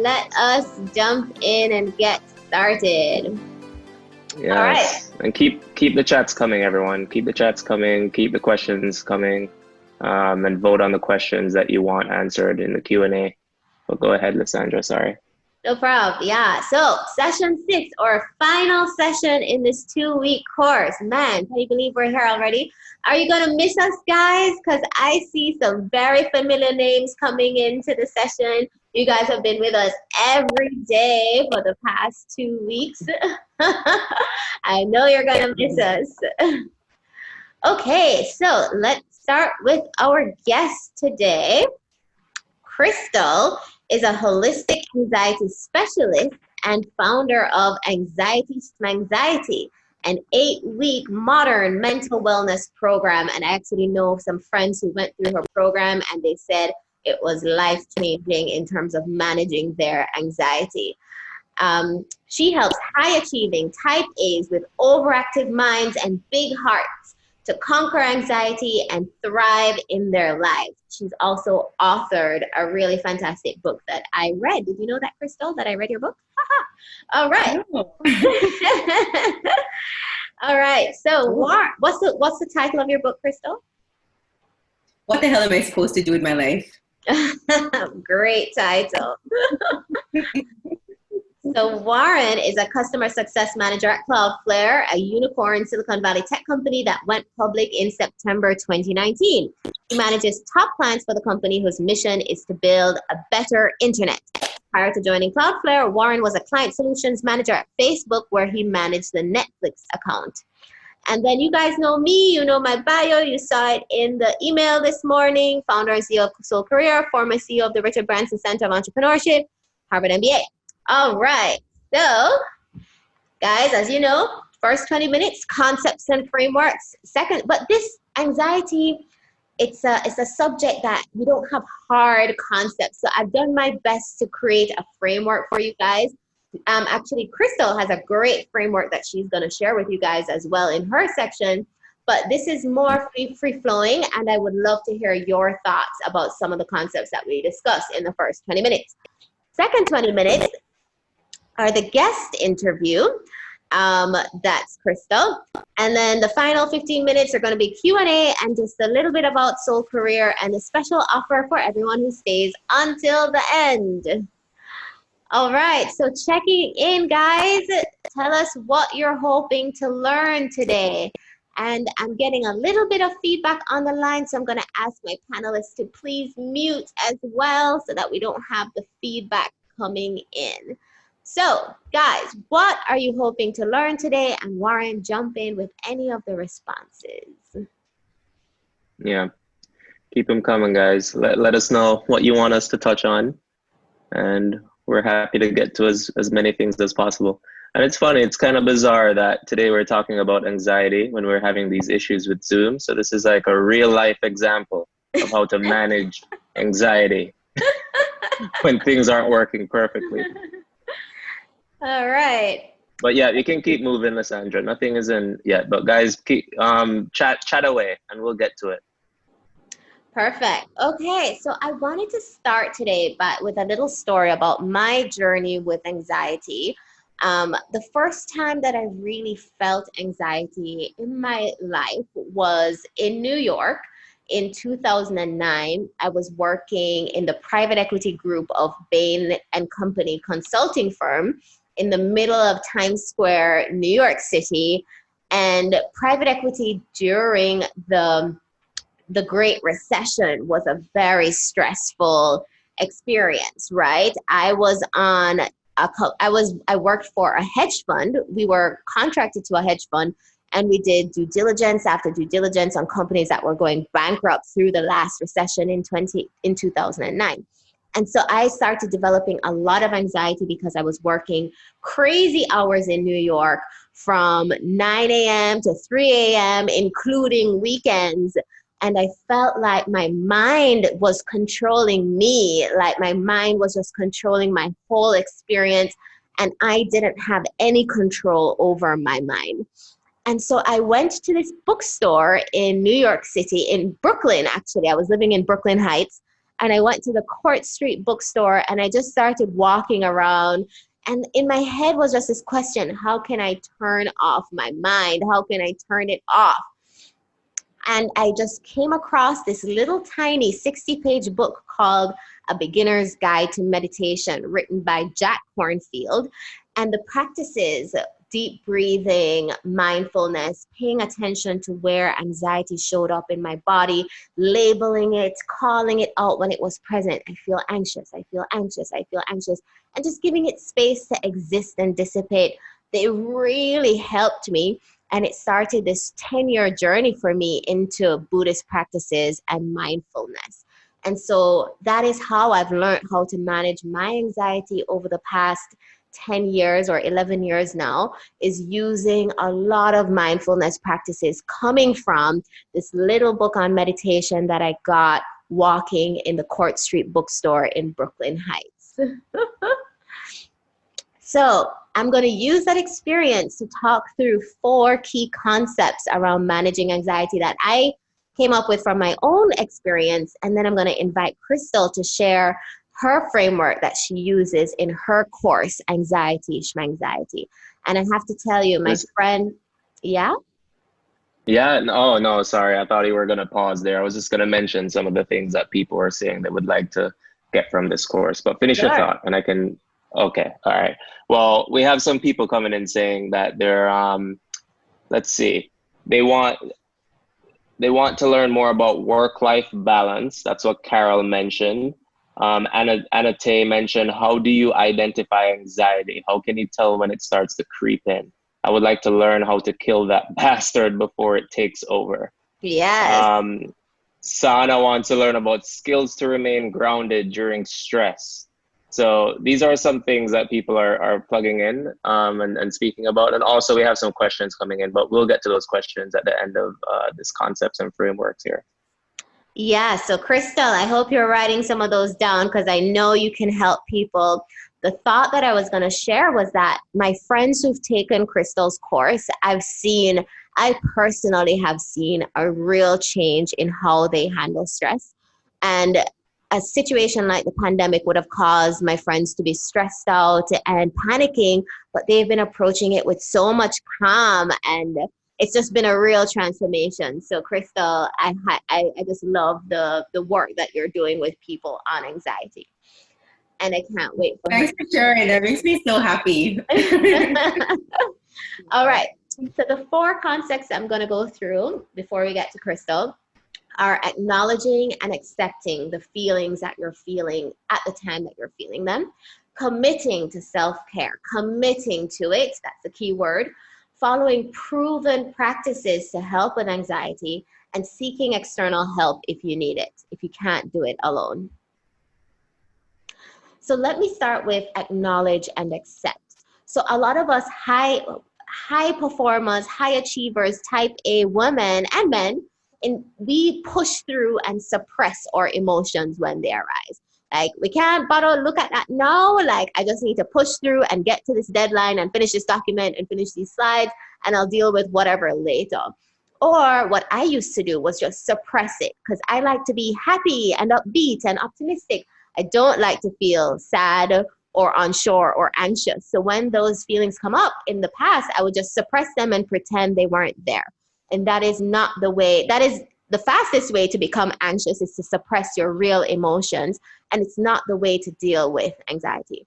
let us jump in and get started. Yes. All right. And keep the chats coming, everyone. Keep the chats coming, keep the questions coming, and vote on the questions that you want answered in the Q&A. But go ahead, Lysandra, sorry. No problem. Yeah. So session 6, or final session in this 2-week course. Man, can you believe we're here already? Are you going to miss us, guys? Because I see some very familiar names coming into the session. You guys have been with us every day for the past 2 weeks. I know you're going to miss us. Okay, so let's start with our guest today. Krystal is a holistic anxiety specialist and founder of Schmanxiety, an 8-week modern mental wellness program. And I actually know some friends who went through her program and they said it was life-changing in terms of managing their anxiety. She helps high-achieving type A's with overactive minds and big hearts to conquer anxiety and thrive in their lives. She's also authored a really fantastic book that I read. Did you know that, Krystal, that I read your book? All right. Oh. All right. So what's the title of your book, Krystal? What the hell am I supposed to do with my life? Great title. So Warren is a customer success manager at Cloudflare, a unicorn Silicon Valley tech company that went public in September 2019. He manages top clients for the company whose mission is to build a better internet. Prior to joining Cloudflare, Warren was a client solutions manager at Facebook, where he managed the Netflix account. And then you guys know me, you know my bio, you saw it in the email this morning. Founder and CEO of Soul Career, former CEO of the Richard Branson Center of Entrepreneurship, Harvard MBA. All right, so guys, as you know, first 20 minutes, concepts and frameworks. Second, but this anxiety, it's a subject that we don't have hard concepts. So I've done my best to create a framework for you guys. Actually, Krystal has a great framework that she's going to share with you guys as well in her section. But this is more free-flowing, and I would love to hear your thoughts about some of the concepts that we discussed in the first 20 minutes. Second 20 minutes are the guest interview. That's Krystal. And then the final 15 minutes are going to be Q&A and just a little bit about Soul Career and a special offer for everyone who stays until the end. All right, so checking in, guys. Tell us what you're hoping to learn today. And I'm getting a little bit of feedback on the line, so I'm going to ask my panelists to please mute as well so that we don't have the feedback coming in. So, guys, what are you hoping to learn today? And Warren, jump in with any of the responses. Yeah, keep them coming, guys. Let us know what you want us to touch on, and we're happy to get to as many things as possible. And it's funny, it's kind of bizarre that today we're talking about anxiety when we're having these issues with Zoom. So this is like a real life example of how to manage anxiety when things aren't working perfectly. All right. But yeah, you can keep moving, Lysandra. Nothing is in yet, but guys, keep chat away and we'll get to it. Perfect. Okay, so I wanted to start today with a little story about my journey with anxiety. The first time that I really felt anxiety in my life was in New York in 2009. I was working in the private equity group of Bain & Company consulting firm in the middle of Times Square, New York City. And private equity during the Great Recession was a very stressful experience, right? I worked for a hedge fund. We were contracted to a hedge fund, and we did due diligence after due diligence on companies that were going bankrupt through the last recession in 2009. And so I started developing a lot of anxiety because I was working crazy hours in New York from 9 a.m. to 3 a.m., including weekends. And I felt like my mind was controlling me, like my mind was just controlling my whole experience, and I didn't have any control over my mind. And so I went to this bookstore in New York City, in Brooklyn, actually. I was living in Brooklyn Heights. and I went to the Court Street bookstore and I just started walking around. And in my head was just this question: how can I turn off my mind? How can I turn it off? And I just came across this little tiny 60-page book called A Beginner's Guide to Meditation, written by Jack Kornfield. And the practices: deep breathing, mindfulness, paying attention to where anxiety showed up in my body, labeling it, calling it out when it was present. I feel anxious, I feel anxious, I feel anxious, and just giving it space to exist and dissipate. They really helped me. And it started this 10-year journey for me into Buddhist practices and mindfulness. And so that is how I've learned how to manage my anxiety over the past 10 years or 11 years now, is using a lot of mindfulness practices coming from this little book on meditation that I got walking in the Court Street bookstore in Brooklyn Heights. So I'm going to use that experience to talk through 4 key concepts around managing anxiety that I came up with from my own experience. And then I'm going to invite Krystal to share her framework that she uses in her course, Anxiety, Schmanxiety. And I have to tell you, my friend, yeah? Yeah, no, sorry. I thought you were going to pause there. I was just going to mention some of the things that people are saying they would like to get from this course, but finish your thought and I can. Okay. All right. Well, we have some people coming in saying that they're, let's see, they want to learn more about work-life balance. That's what Carol mentioned. Anna Tay mentioned, how do you identify anxiety? How can you tell when it starts to creep in? I would like to learn how to kill that bastard before it takes over. Yes. Sana wants to learn about skills to remain grounded during stress. So these are some things that people are plugging in and speaking about. And also we have some questions coming in, but we'll get to those questions at the end of this concepts and frameworks here. Yeah, so Krystal, I hope you're writing some of those down because I know you can help people. The thought that I was going to share was that my friends who've taken Krystal's course, I personally have seen a real change in how they handle stress. And a situation like the pandemic would have caused my friends to be stressed out and panicking, but they've been approaching it with so much calm, and it's just been a real transformation. So Krystal, I just love the work that you're doing with people on anxiety. And I can't wait for Thanks for sharing. That makes me so happy. All right. So the 4 concepts I'm going to go through before we get to Krystal are acknowledging and accepting the feelings that you're feeling at the time that you're feeling them, committing to self-care, committing to it, that's the key word, following proven practices to help with anxiety, and seeking external help if you need it, if you can't do it alone. So let me start with acknowledge and accept. So a lot of us high performers, high achievers, type A women and men, and we push through and suppress our emotions when they arise. Like, we can't bother look at that now. Like, I just need to push through and get to this deadline and finish this document and finish these slides, and I'll deal with whatever later. Or what I used to do was just suppress it because I like to be happy and upbeat and optimistic. I don't like to feel sad or unsure or anxious. So when those feelings come up in the past, I would just suppress them and pretend they weren't there. And that is not the way, that is the fastest way to become anxious, is to suppress your real emotions. And it's not the way to deal with anxiety.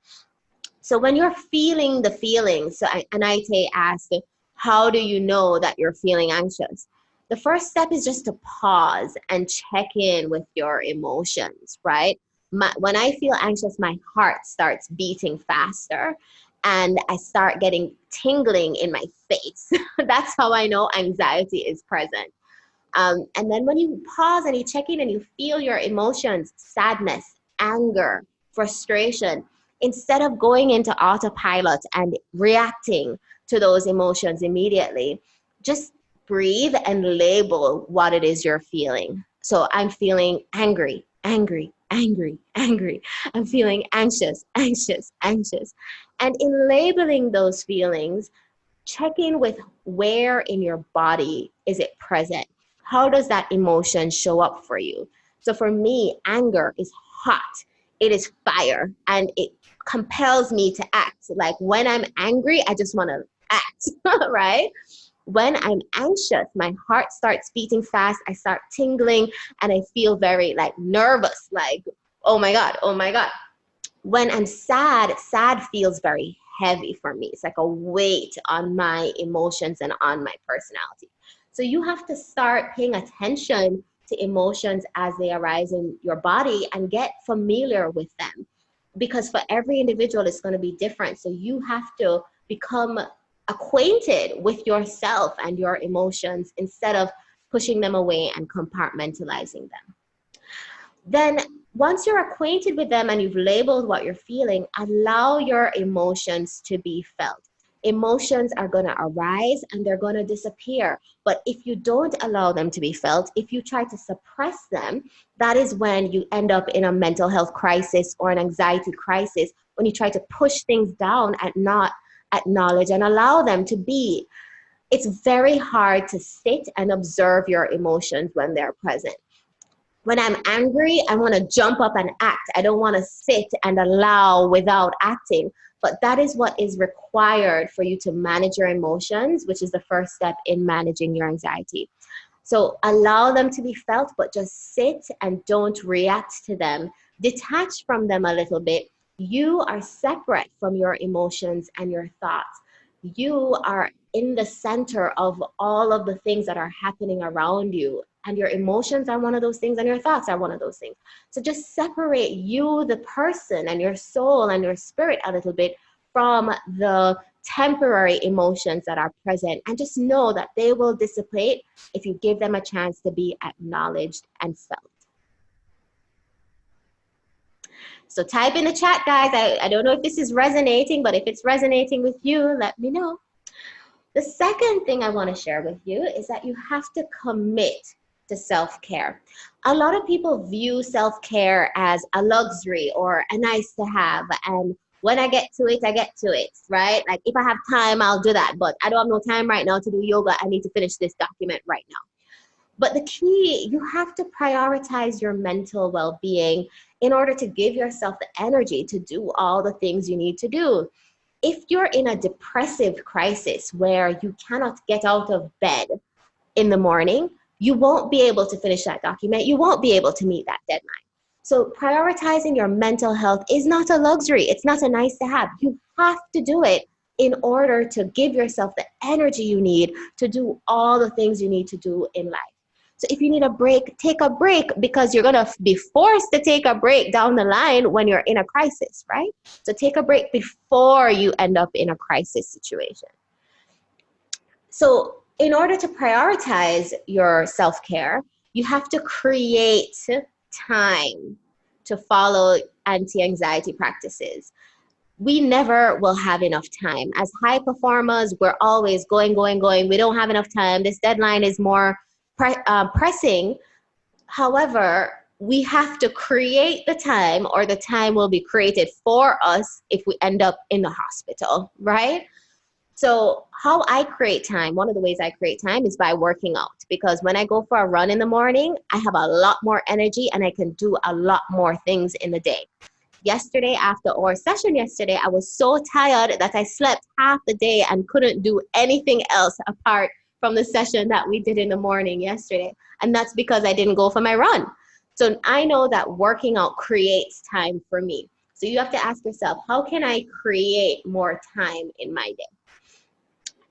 So when you're feeling the feelings, so Anaite asked, how do you know that you're feeling anxious? The first step is just to pause and check in with your emotions, right? When I feel anxious, my heart starts beating faster and I start getting tingling in my face. That's how I know anxiety is present. And then when you pause and you check in and you feel your emotions, sadness, anger, frustration, instead of going into autopilot and reacting to those emotions immediately, just breathe and label what it is you're feeling. So I'm feeling angry, angry, angry, angry. I'm feeling anxious, anxious, anxious. And in labeling those feelings, check in with where in your body is it present? How does that emotion show up for you? So for me, anger is hot. It is fire, and it compels me to act. Like when I'm angry, I just want to act, right? When I'm anxious, my heart starts beating fast. I start tingling and I feel very like nervous, like, oh my God, oh my God. When I'm sad, sad feels very heavy for me. It's like a weight on my emotions and on my personality. So you have to start paying attention to emotions as they arise in your body and get familiar with them. Because for every individual, it's going to be different. So you have to become acquainted with yourself and your emotions instead of pushing them away and compartmentalizing them. Then once you're acquainted with them and you've labeled what you're feeling, allow your emotions to be felt. Emotions are going to arise and they're going to disappear. But if you don't allow them to be felt, if you try to suppress them, that is when you end up in a mental health crisis or an anxiety crisis, when you try to push things down and not acknowledge and allow them to be. It's very hard to sit and observe your emotions when they're present. When I'm angry, I want to jump up and act. I don't want to sit and allow without acting. But that is what is required for you to manage your emotions, which is the first step in managing your anxiety. So allow them to be felt, but just sit and don't react to them. Detach from them a little bit. You are separate from your emotions and your thoughts. You are in the center of all of the things that are happening around you. And your emotions are one of those things, and your thoughts are one of those things. So just separate you, the person, and your soul and your spirit a little bit from the temporary emotions that are present. And just know that they will dissipate if you give them a chance to be acknowledged and felt. So type in the chat, guys. I don't know if this is resonating, but if it's resonating with you, let me know. The second thing I want to share with you is that you have to commit to self-care. A lot of people view self-care as a luxury or a nice to have. And when I get to it, I get to it, right? Like if I have time, I'll do that. But I don't have no time right now to do yoga. I need to finish this document right now. But the key, you have to prioritize your mental well-being in order to give yourself the energy to do all the things you need to do. If you're in a depressive crisis where you cannot get out of bed in the morning, you won't be able to finish that document. You won't be able to meet that deadline. So prioritizing your mental health is not a luxury. It's not a nice to have. You have to do it in order to give yourself the energy you need to do all the things you need to do in life. So if you need a break, take a break, because you're going to be forced to take a break down the line when you're in a crisis, right? So take a break before you end up in a crisis situation. So in order to prioritize your self-care, you have to create time to follow anti-anxiety practices. We never will have enough time. As high performers, we're always going. We don't have enough time. This deadline is more pressing. However, we have to create the time, or the time will be created for us if we end up in the hospital, right? So how I create time, one of the ways I create time is by working out, because when I go for a run in the morning, I have a lot more energy and I can do a lot more things in the day. Yesterday, after our session yesterday, I was so tired that I slept half the day and couldn't do anything else apart from the session that we did in the morning yesterday. And that's because I didn't go for my run. So I know that working out creates time for me. So you have to ask yourself, how can I create more time in my day?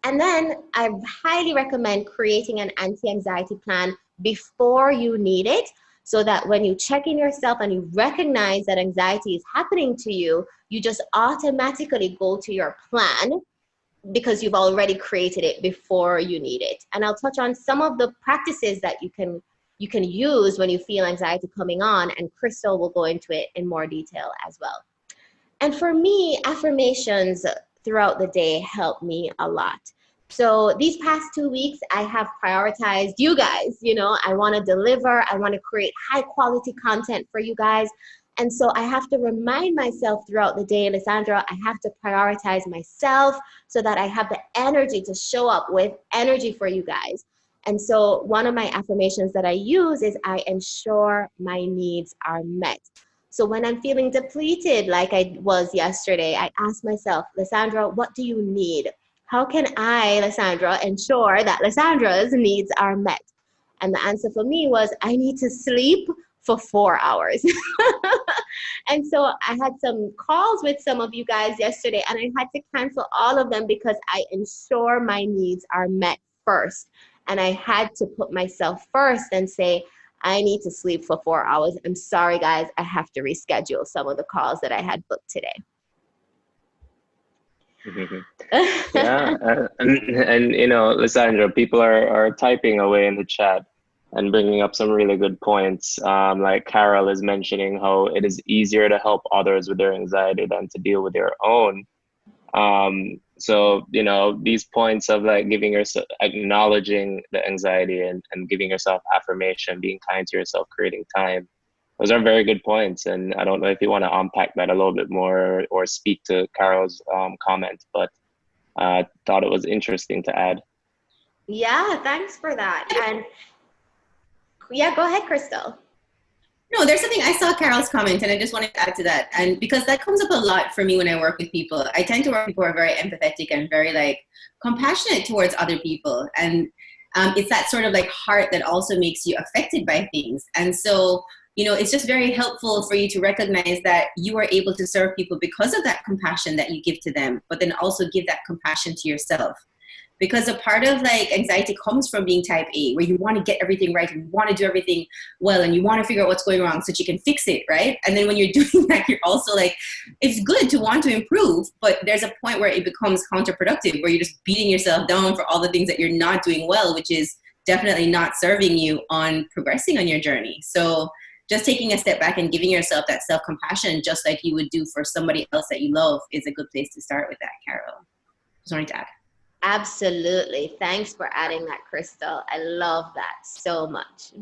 And then I highly recommend creating an anti-anxiety plan before you need it, so that when you check in yourself and you recognize that anxiety is happening to you, you just automatically go to your plan because you've already created it before you need it. And I'll touch on some of the practices that you can use when you feel anxiety coming on, and Krystal will go into it in more detail as well. And for me, affirmations throughout the day help me a lot. So these past 2 weeks, I have prioritized you guys. You know, I want to deliver. I want to create high quality content for you guys. And so I have to remind myself throughout the day, Alessandra, I have to prioritize myself so that I have the energy to show up with energy for you guys. And so one of my affirmations that I use is I ensure my needs are met. So when I'm feeling depleted like I was yesterday, I ask myself, Lysandra, what do you need? How can I, Lysandra, ensure that Lysandra's needs are met? And the answer for me was, I need to sleep for 4 hours. And so I had some calls with some of you guys yesterday, and I had to cancel all of them because I ensure my needs are met first. And I had to put myself first and say, I need to sleep for 4 hours. I'm sorry, guys. I have to reschedule some of the calls that I had booked today. Yeah, and you know, Lysandra, people are typing away in the chat and bringing up some really good points. Like Carol is mentioning how it is easier to help others with their anxiety than to deal with your own. So, you know, these points of like giving yourself, acknowledging the anxiety and giving yourself affirmation, being kind to yourself, creating time. Those are very good points. And I don't know if you want to unpack that a little bit more or speak to Carol's comment, but I thought it was interesting to add. Yeah, thanks for that. And yeah, go ahead, Krystal. No, there's something, I saw Carol's comment and I just wanted to add to that. And because that comes up a lot for me when I work with people, I tend to work with people who are very empathetic and very like compassionate towards other people. And it's that sort of like heart that also makes you affected by things. And so, you know, it's just very helpful for you to recognize that you are able to serve people because of that compassion that you give to them, but then also give that compassion to yourself. Because a part of like anxiety comes from being type A, where you want to get everything right and you want to do everything well and you want to figure out what's going wrong so that you can fix it, right? And then when you're doing that, you're also like, it's good to want to improve, but there's a point where it becomes counterproductive, where you're just beating yourself down for all the things that you're not doing well, which is definitely not serving you on progressing on your journey. So just taking a step back and giving yourself that self-compassion, just like you would do for somebody else that you love, is a good place to start with that, Carol. Just wanted to add. Absolutely. Thanks for adding that, Krystal. I love that so much.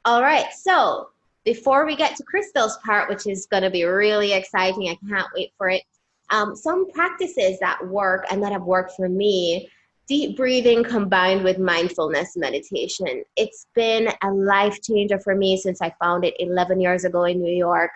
All right. So before we get to Krystal's part, which is going to be really exciting, I can't wait for it. Some practices that work and that have worked for me: deep breathing combined with mindfulness meditation. It's been a life changer for me since I found it 11 years ago in New York.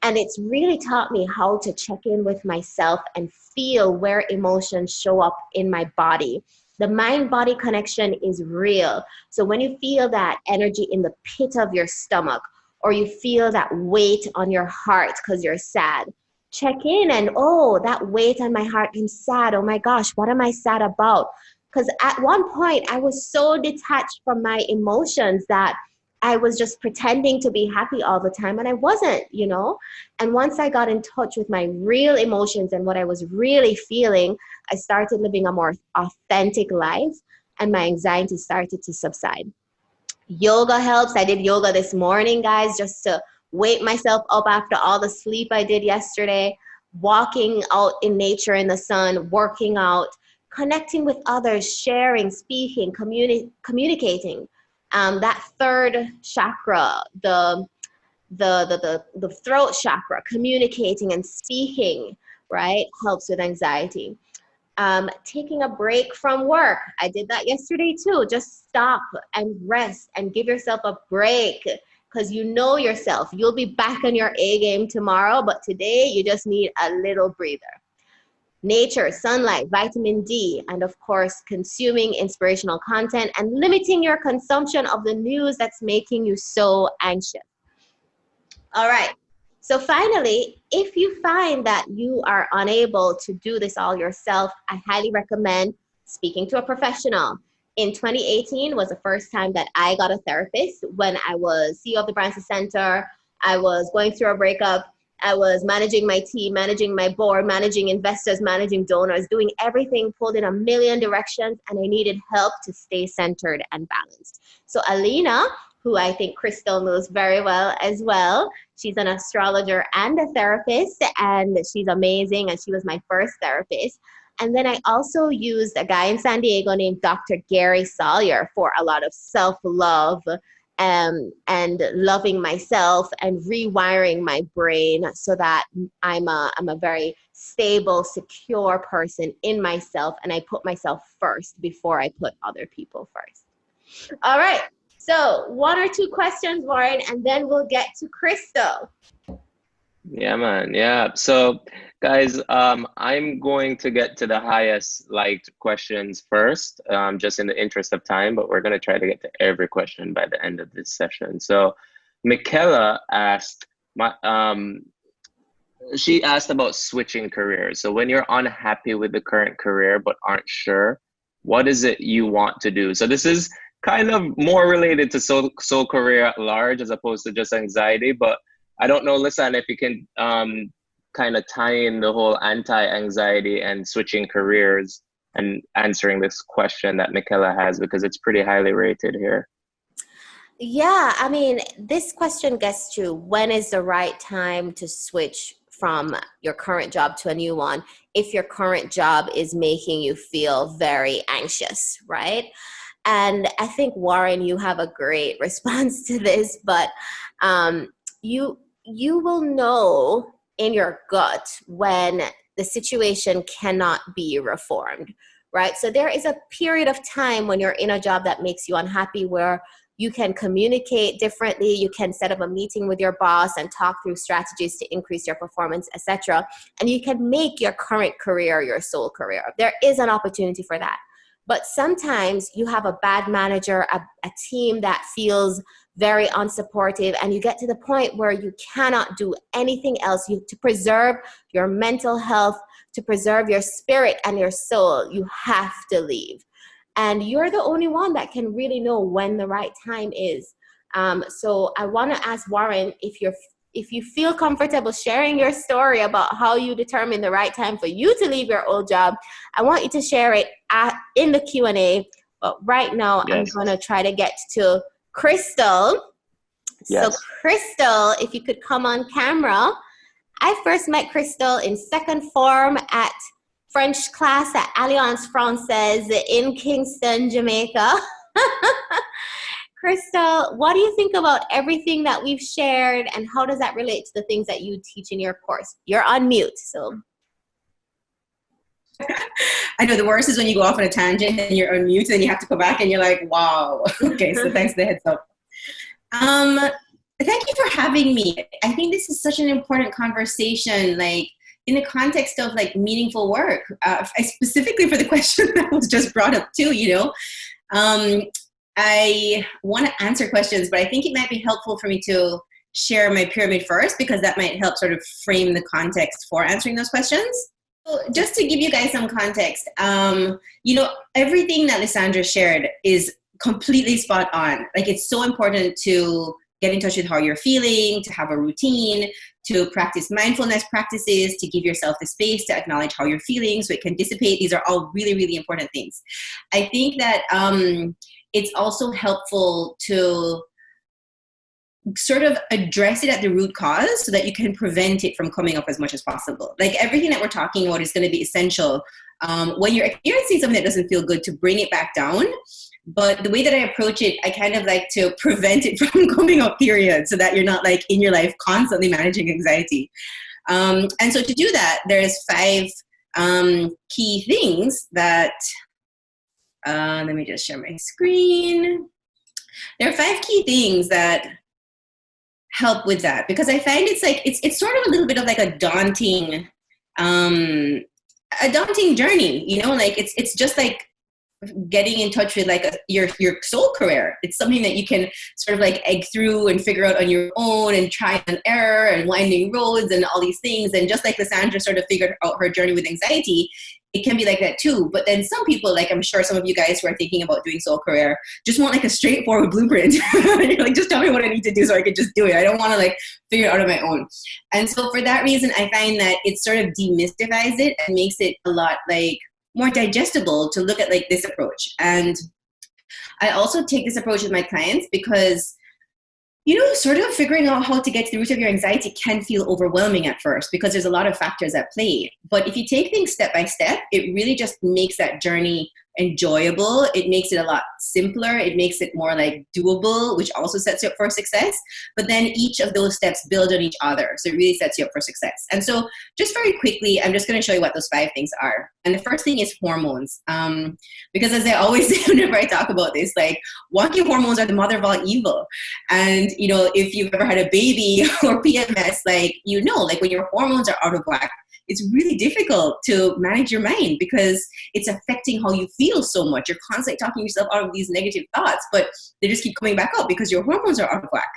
And it's really taught me how to check in with myself and feel where emotions show up in my body. The mind-body connection is real. So when you feel that energy in the pit of your stomach, or you feel that weight on your heart because you're sad, check in and, oh, that weight on my heart, I'm sad. Oh my gosh, what am I sad about? Because at one point I was so detached from my emotions that I was just pretending to be happy all the time, and I wasn't, you know? And once I got in touch with my real emotions and what I was really feeling, I started living a more authentic life, and my anxiety started to subside. Yoga helps. I did yoga this morning, guys, just to wake myself up after all the sleep I did yesterday. Walking out in nature in the sun, working out, connecting with others, sharing, speaking, communicating. That third chakra, the throat chakra, communicating and speaking, right, helps with anxiety. Taking a break from work. I did that yesterday too. Just stop and rest and give yourself a break, because you know yourself. You'll be back on your A game tomorrow, but today you just need a little breather. Nature, sunlight, vitamin D, and of course, consuming inspirational content and limiting your consumption of the news that's making you so anxious. All right. So finally, if you find that you are unable to do this all yourself, I highly recommend speaking to a professional. In 2018 was the first time that I got a therapist. When I was CEO of the Branson Center, I was going through a breakup. I was managing my team, managing my board, managing investors, managing donors, doing everything, pulled in a million directions, and I needed help to stay centered and balanced. So Alina, who I think Krystal knows very well as well, she's an astrologer and a therapist, and she's amazing, and she was my first therapist. And then I also used a guy in San Diego named Dr. Gary Sawyer for a lot of self-love, and loving myself and rewiring my brain so that I'm a very stable, secure person in myself, and I put myself first before I put other people first. All right. So one or two questions, Warren, and then we'll get to Krystal. Yeah, man. Yeah. So, guys, I'm going to get to the highest liked questions first, just in the interest of time, but we're going to try to get to every question by the end of this session. So, Michaela asked, she asked about switching careers. So, when you're unhappy with the current career but aren't sure, what is it you want to do? So, this is kind of more related to soul career at large as opposed to just anxiety, but I don't know, Lisanne, if you can kind of tie in the whole anti-anxiety and switching careers and answering this question that Michaela has, because it's pretty highly rated here. Yeah, I mean, this question gets to when is the right time to switch from your current job to a new one if your current job is making you feel very anxious, right? And I think, Warren, you have a great response to this, but you will know in your gut when the situation cannot be reformed, right? So there is a period of time when you're in a job that makes you unhappy where you can communicate differently, you can set up a meeting with your boss and talk through strategies to increase your performance, etc. And you can make your current career your sole career. There is an opportunity for that. But sometimes you have a bad manager, a team that feels very unsupportive, and you get to the point where you cannot do anything else. To preserve your mental health, to preserve your spirit and your soul, you have to leave. And you're the only one that can really know when the right time is. So I want to ask Warren, if you feel comfortable sharing your story about how you determine the right time for you to leave your old job, I want you to share it in the Q&A. But right now, yes, I'm going to try to get to Krystal. Yes. So Krystal, if you could come on camera. I first met Krystal in second form at French class at Alliance Française in Kingston, Jamaica. Krystal, what do you think about everything that we've shared, and how does that relate to the things that you teach in your course? You're on mute, so. I know the worst is when you go off on a tangent and you're on mute and you have to go back and you're like, wow. Okay, so thanks for the heads up. Thank you for having me. I think this is such an important conversation, like in the context of like meaningful work, specifically for the question that was just brought up too, you know. I want to answer questions, but I think it might be helpful for me to share my pyramid first, because that might help sort of frame the context for answering those questions. So just to give you guys some context, you know, everything that Lysandra shared is completely spot on. Like, it's so important to get in touch with how you're feeling, to have a routine, to practice mindfulness practices, to give yourself the space to acknowledge how you're feeling so it can dissipate. These are all really, really important things. I think that it's also helpful to sort of address it at the root cause so that you can prevent it from coming up as much as possible. Like, everything that we're talking about is going to be essential when you're experiencing something that doesn't feel good, to bring it back down. But the way that I approach it, I kind of like to prevent it from coming up, period, so that you're not like in your life constantly managing anxiety. And so to do that, there's 5 key things that, let me just share my screen. There are 5 key things that help with that, because I find it's like, it's sort of a little bit of like a daunting journey, you know, like it's just like getting in touch with like your soul career. It's something that you can sort of like egg through and figure out on your own, and try and error and winding roads and all these things. And just like Lysandra sort of figured out her journey with anxiety, it can be like that too. But then some people, like I'm sure some of you guys who are thinking about doing soul career, just want like a straightforward blueprint. You're like, just tell me what I need to do so I can just do it. I don't want to like figure it out on my own. And so for that reason, I find that it sort of demystifies it and makes it a lot like more digestible to look at like this approach. And I also take this approach with my clients because, you know, sort of figuring out how to get to the root of your anxiety can feel overwhelming at first, because there's a lot of factors at play. But if you take things step by step, it really just makes that journey enjoyable. It makes it a lot simpler. It makes it more like doable, which also sets you up for success. But then each of those steps build on each other. So it really sets you up for success. And so just very quickly, I'm just going to show you what those 5 things are. And the first thing is hormones. Because as I always say whenever I talk about this, like wonky hormones are the mother of all evil. And, you know, if you've ever had a baby or PMS, like, you know, like when your hormones are out of whack, it's really difficult to manage your mind because it's affecting how you feel so much. You're constantly talking yourself out of these negative thoughts, but they just keep coming back up because your hormones are out of whack.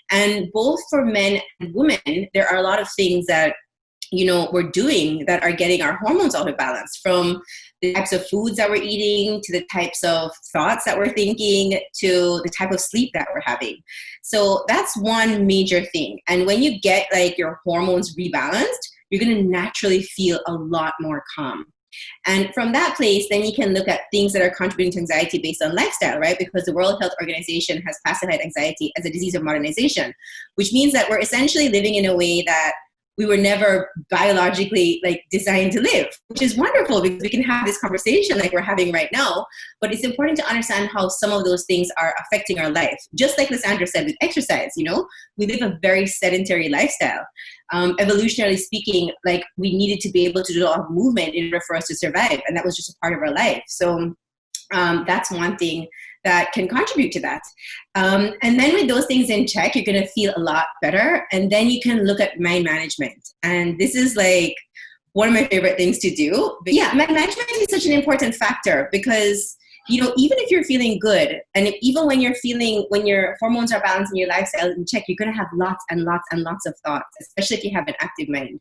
And both for men and women, there are a lot of things that, you know, we're doing that are getting our hormones out of balance, from the types of foods that we're eating to the types of thoughts that we're thinking to the type of sleep that we're having. So that's one major thing. And when you get like your hormones rebalanced, you're going to naturally feel a lot more calm. And from that place, then you can look at things that are contributing to anxiety based on lifestyle, right? Because the World Health Organization has classified anxiety as a disease of modernization, which means that we're essentially living in a way that we were never biologically like designed to live, which is wonderful because we can have this conversation like we're having right now. But it's important to understand how some of those things are affecting our life. Just like Lysandra said with exercise, you know, we live a very sedentary lifestyle. Evolutionarily speaking, like we needed to be able to do a lot of movement in order for us to survive. And that was just a part of our life. So that's one thing that can contribute to that. And then with those things in check, you're going to feel a lot better. And then you can look at mind management. And this is like one of my favorite things to do. But yeah, mind management is such an important factor because, you know, even if you're feeling good, and even when your hormones are balanced and your lifestyle is in check, you're going to have lots and lots and lots of thoughts, especially if you have an active mind.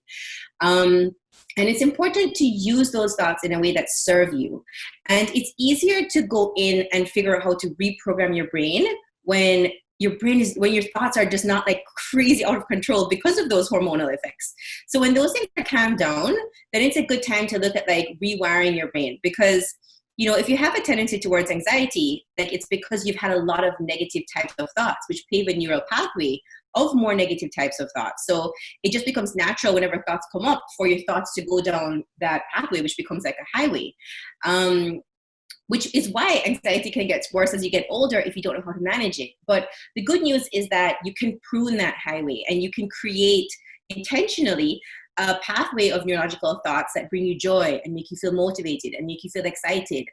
And it's important to use those thoughts in a way that serve you. And it's easier to go in and figure out how to reprogram your brain when your thoughts are just not like crazy out of control because of those hormonal effects. So when those things are calmed down, then it's a good time to look at like rewiring your brain. Because, you know, if you have a tendency towards anxiety, like it's because you've had a lot of negative types of thoughts, which pave a neural pathway of more negative types of thoughts. So it just becomes natural whenever thoughts come up for your thoughts to go down that pathway, which becomes like a highway. Which is why anxiety can get worse as you get older if you don't know how to manage it. But the good news is that you can prune that highway and you can create intentionally a pathway of neurological thoughts that bring you joy and make you feel motivated and make you feel excited.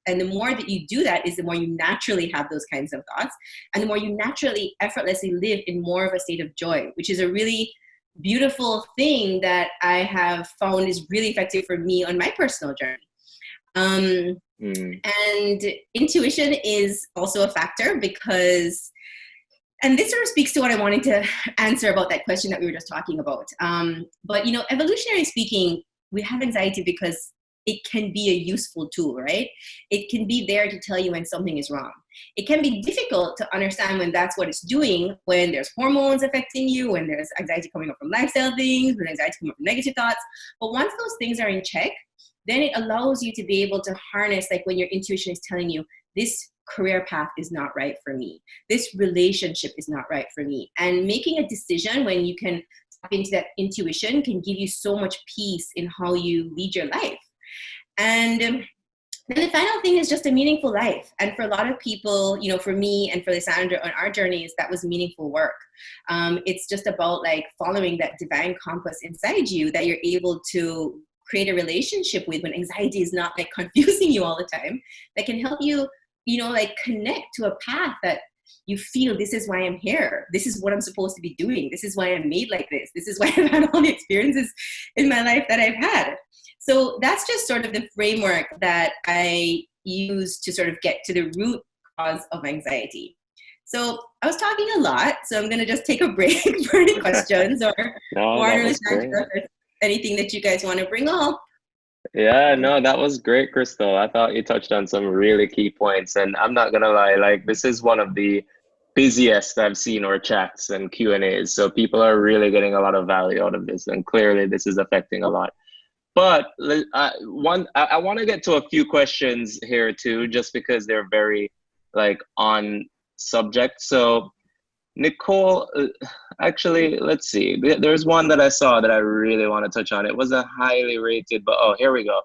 And the more that you do that is the more you naturally have those kinds of thoughts, and the more you naturally, effortlessly live in more of a state of joy, which is a really beautiful thing that I have found is really effective for me on my personal journey. And intuition is also a factor because, and this sort of speaks to what I wanted to answer about that question that we were just talking about. But, you know, evolutionarily speaking, we have anxiety because it can be a useful tool, right? It can be there to tell you when something is wrong. It can be difficult to understand when that's what it's doing, when there's hormones affecting you, when there's anxiety coming up from lifestyle things, when anxiety coming up from negative thoughts. But once those things are in check, then it allows you to be able to harness, like when your intuition is telling you, this career path is not right for me. This relationship is not right for me. And making a decision when you can tap into that intuition can give you so much peace in how you lead your life. And then the final thing is just a meaningful life. And for a lot of people, you know, for me and for Lysandra on our journeys, that was meaningful work. It's just about like following that divine compass inside you that you're able to create a relationship with when anxiety is not like confusing you all the time, that can help you, you know, like connect to a path that you feel, this is why I'm here. This is what I'm supposed to be doing. This is why I'm made like this. This is why I've had all the experiences in my life that I've had. So that's just sort of the framework that I use to sort of get to the root cause of anxiety. So I was talking a lot, so I'm going to just take a break for any questions or anything that you guys want to bring up. Yeah, no, that was great, Krystal. I thought you touched on some really key points, and I'm not gonna lie, like this is one of the busiest I've seen our chats and Q&As. So people are really getting a lot of value out of this, and clearly this is affecting a lot. But I want to get to a few questions here too, just because they're very like on subject. So Nicole, actually, let's see. There's one that I saw that I really want to touch on. It was a highly rated, but oh, here we go.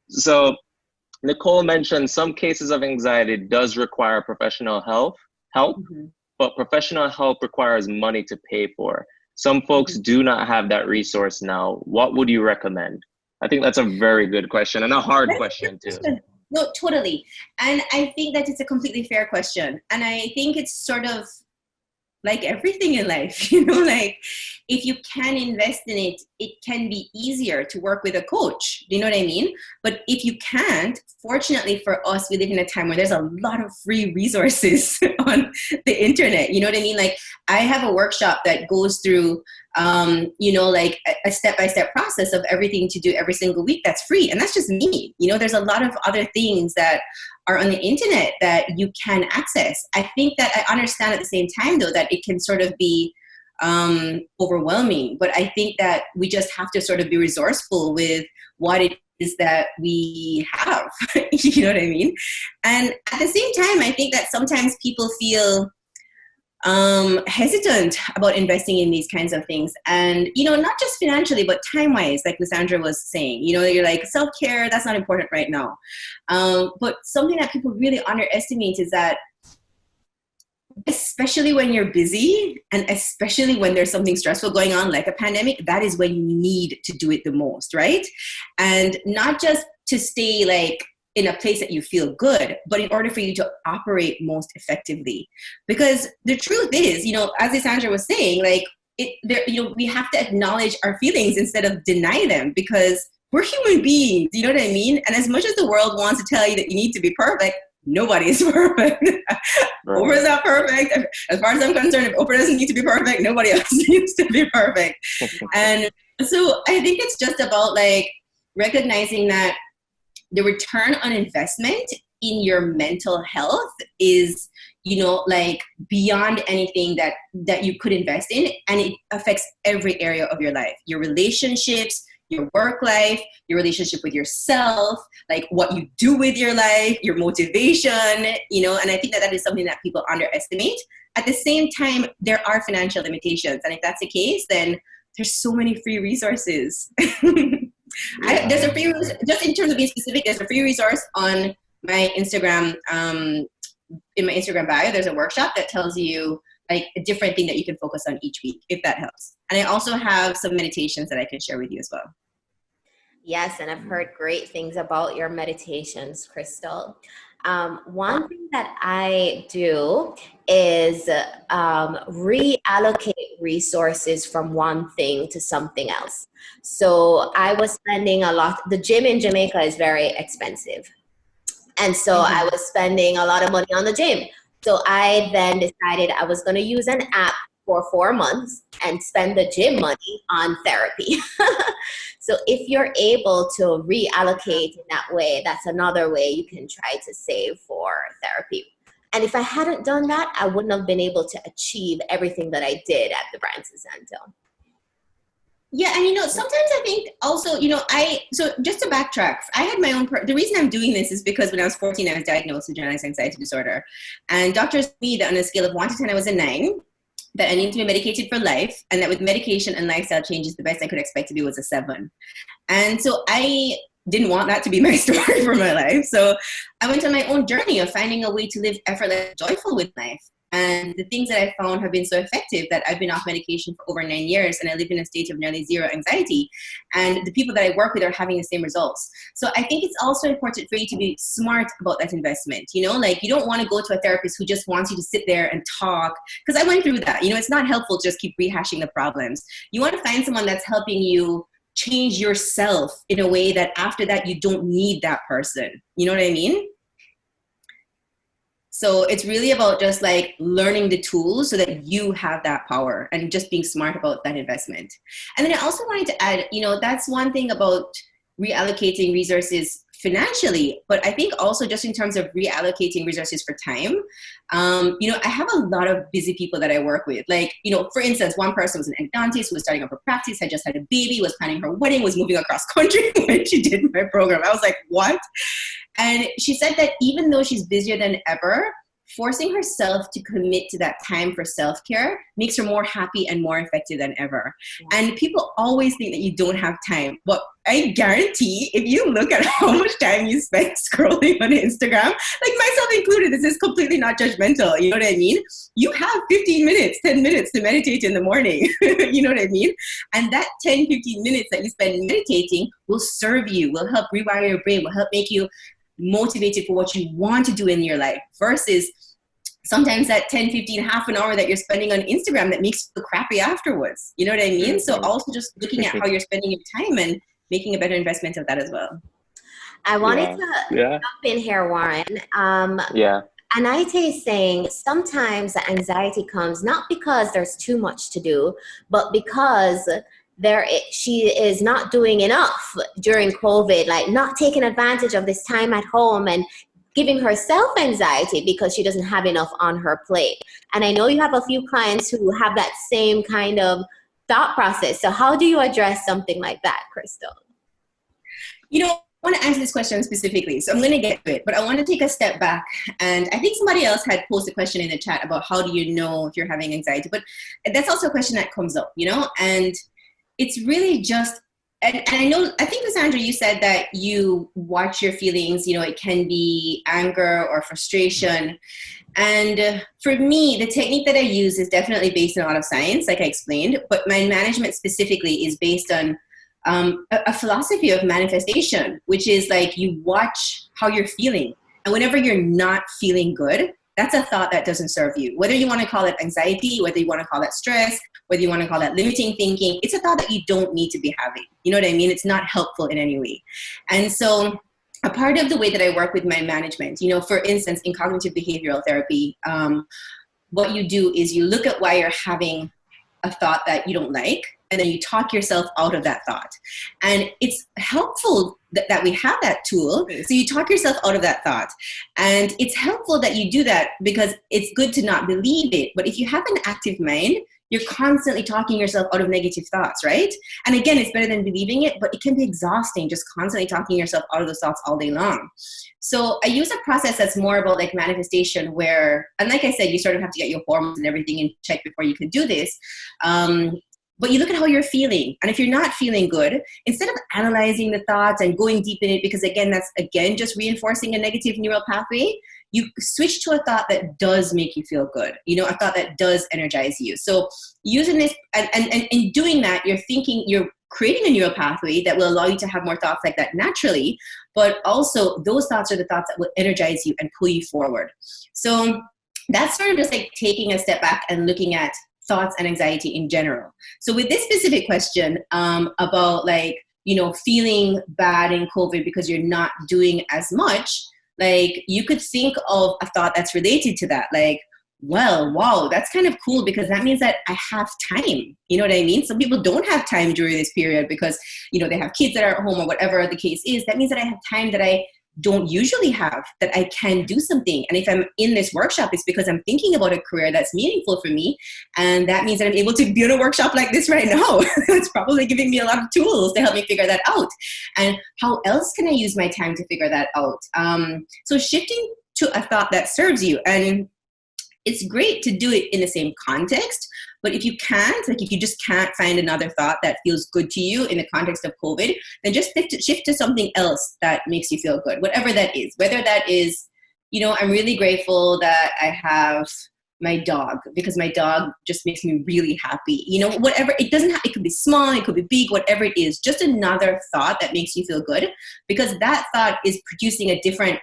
So Nicole mentioned some cases of anxiety does require professional help, Mm-hmm. but professional help requires money to pay for. Some folks do not have that resource now. What would you recommend? I think that's a very good question and a hard question too. No, totally. And I think that it's a completely fair question. And I think it's sort of like everything in life, like if you can invest in it, it can be easier to work with a coach. Do you know what I mean? But if you can't, fortunately for us, we live in a time where there's a lot of free resources on the internet. You know what I mean? Like I have a workshop that goes through, like a step-by-step process of everything to do every single week. That's free. And that's just me. There's a lot of other things that are on the internet that you can access. I think that I understand at the same time, though, that it can sort of be overwhelming. But I think that we just have to sort of be resourceful with what it is that we have. You know what I mean? And at the same time, I think that sometimes people feel hesitant about investing in these kinds of things. And, not just financially, but time-wise, like Lysandra was saying, you're like, self-care, that's not important right now. But something that people really underestimate is that, especially when you're busy and especially when there's something stressful going on, like a pandemic, that is when you need to do it the most, right? And not just to stay like in a place that you feel good, but in order for you to operate most effectively. Because the truth is, as Lysandra was saying, like we have to acknowledge our feelings instead of deny them, because we're human beings, you know what I mean? And as much as the world wants to tell you that you need to be perfect, nobody is perfect. Oprah is not perfect. As far as I'm concerned, if Oprah doesn't need to be perfect, nobody else needs to be perfect. And so I think it's just about like recognizing that the return on investment in your mental health is, like beyond anything that you could invest in. And it affects every area of your life, your relationships, your work life, your relationship with yourself, like what you do with your life, your motivation, and I think that is something that people underestimate. At the same time, there are financial limitations. And if that's the case, then there's so many free resources. There's a free, just in terms of being specific, there's a free resource on my Instagram, in my Instagram bio. There's a workshop that tells you like a different thing that you can focus on each week, if that helps. And I also have some meditations that I can share with you as well. Yes, and I've heard great things about your meditations, Krystal. One thing that I do is reallocate resources from one thing to something else. So I was spending the gym in Jamaica is very expensive. And so I was spending a lot of money on the gym. So I then decided I was going to use an app for 4 months and spend the gym money on therapy. So if you're able to reallocate in that way, that's another way you can try to save for therapy. And if I hadn't done that, I wouldn't have been able to achieve everything that I did at the Branson Center. Yeah, and sometimes I think also, so just to backtrack, I had my own, the reason I'm doing this is because when I was 14, I was diagnosed with generalized anxiety disorder. And doctors told me that on a scale of 1 to 10, I was a 9, that I needed to be medicated for life, and that with medication and lifestyle changes, the best I could expect to be was a 7. And so I didn't want that to be my story for my life. So I went on my own journey of finding a way to live effortless, joyful with life. And the things that I found have been so effective that I've been off medication for over 9 years, and I live in a state of nearly zero anxiety. And the people that I work with are having the same results. So I think it's also important for you to be smart about that investment. Like you don't want to go to a therapist who just wants you to sit there and talk. Because I went through that. It's not helpful to just keep rehashing the problems. You want to find someone that's helping you change yourself in a way that after that, you don't need that person. You know what I mean? So it's really about just like learning the tools so that you have that power and just being smart about that investment. And then I also wanted to add, that's one thing about reallocating resources financially, but I think also just in terms of reallocating resources for time, I have a lot of busy people that I work with. Like, for instance, one person was an endodontist who was starting up her practice, had just had a baby, was planning her wedding, was moving across country when she did my program. I was like, what? And she said that even though she's busier than ever, forcing herself to commit to that time for self-care makes her more happy and more effective than ever. And people always think that you don't have time, but I guarantee if you look at how much time you spend scrolling on Instagram, like myself included, this is completely not judgmental, you know what I mean? You have 15 minutes, 10 minutes to meditate in the morning, you know what I mean? And that 10, 15 minutes that you spend meditating will serve you, will help rewire your brain, will help make you motivated for what you want to do in your life, versus sometimes that 10, 15, half an hour that you're spending on Instagram that makes you feel crappy afterwards. You know what I mean? So also just looking at how you're spending your time and making a better investment of that as well. I wanted to jump in here, Warren. Anita is saying sometimes the anxiety comes not because there's too much to do, but because she is not doing enough during COVID, like not taking advantage of this time at home and giving herself anxiety because she doesn't have enough on her plate. And I know you have a few clients who have that same kind of thought process. So how do you address something like that, Krystal? You know, I want to answer this question specifically, so I'm going to get to it, but I want to take a step back. And I think somebody else had posed a question in the chat about how do you know if you're having anxiety, but that's also a question that comes up, you know, and it's really just, and I think, Lysandra, you said that you watch your feelings, you know, it can be anger or frustration. And for me, the technique that I use is definitely based on a lot of science, like I explained, but my management specifically is based on a philosophy of manifestation, which is like you watch how you're feeling. And whenever you're not feeling good, that's a thought that doesn't serve you. Whether you want to call it anxiety, whether you want to call that stress, whether you want to call that limiting thinking, it's a thought that you don't need to be having. You know what I mean? It's not helpful in any way. And so a part of the way that I work with my management, you know, for instance, in cognitive behavioral therapy, what you do is you look at why you're having a thought that you don't like, and then you talk yourself out of that thought. And it's helpful that we have that tool. So you talk yourself out of that thought. And it's helpful that you do that because it's good to not believe it. But if you have an active mind, you're constantly talking yourself out of negative thoughts, right? And again, it's better than believing it, but it can be exhausting just constantly talking yourself out of those thoughts all day long. So I use a process that's more about like manifestation where, and like I said, you sort of have to get your hormones and everything in check before you can do this. But you look at how you're feeling. And if you're not feeling good, instead of analyzing the thoughts and going deep in it, because again, that's again just reinforcing a negative neural pathway, you switch to a thought that does make you feel good, you know, a thought that does energize you. So using this, and in doing that, you're creating a neural pathway that will allow you to have more thoughts like that naturally, but also those thoughts are the thoughts that will energize you and pull you forward. So that's sort of just like taking a step back and looking at thoughts and anxiety in general. So with this specific question about like, you know, feeling bad in COVID because you're not doing as much, like you could think of a thought that's related to that. Like, well, wow, that's kind of cool because that means that I have time. You know what I mean? Some people don't have time during this period because, you know, they have kids that are at home or whatever the case is. That means that I have time that I don't usually have, that I can do something. And if I'm in this workshop, it's because I'm thinking about a career that's meaningful for me. And that means that I'm able to be in a workshop like this right now. It's probably giving me a lot of tools to help me figure that out. And how else can I use my time to figure that out? So shifting to a thought that serves you. And it's great to do it in the same context, but if you can't, like if you just can't find another thought that feels good to you in the context of COVID, then just shift to something else that makes you feel good, whatever that is. Whether that is, you know, I'm really grateful that I have my dog because my dog just makes me really happy. You know, whatever, it doesn't have, it could be small, it could be big, whatever it is, just another thought that makes you feel good because that thought is producing a different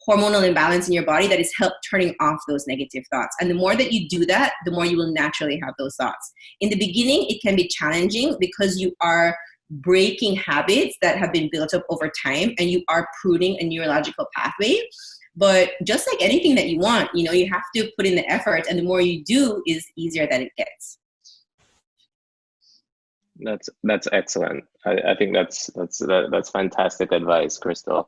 hormonal imbalance in your body that is help turning off those negative thoughts. And the more that you do that, the more you will naturally have those thoughts. In the beginning, it can be challenging because you are breaking habits that have been built up over time and you are pruning a neurological pathway. But just like anything that you want, you know, you have to put in the effort, and the more you do is easier that it gets. That's excellent. I think that's fantastic advice, Krystal.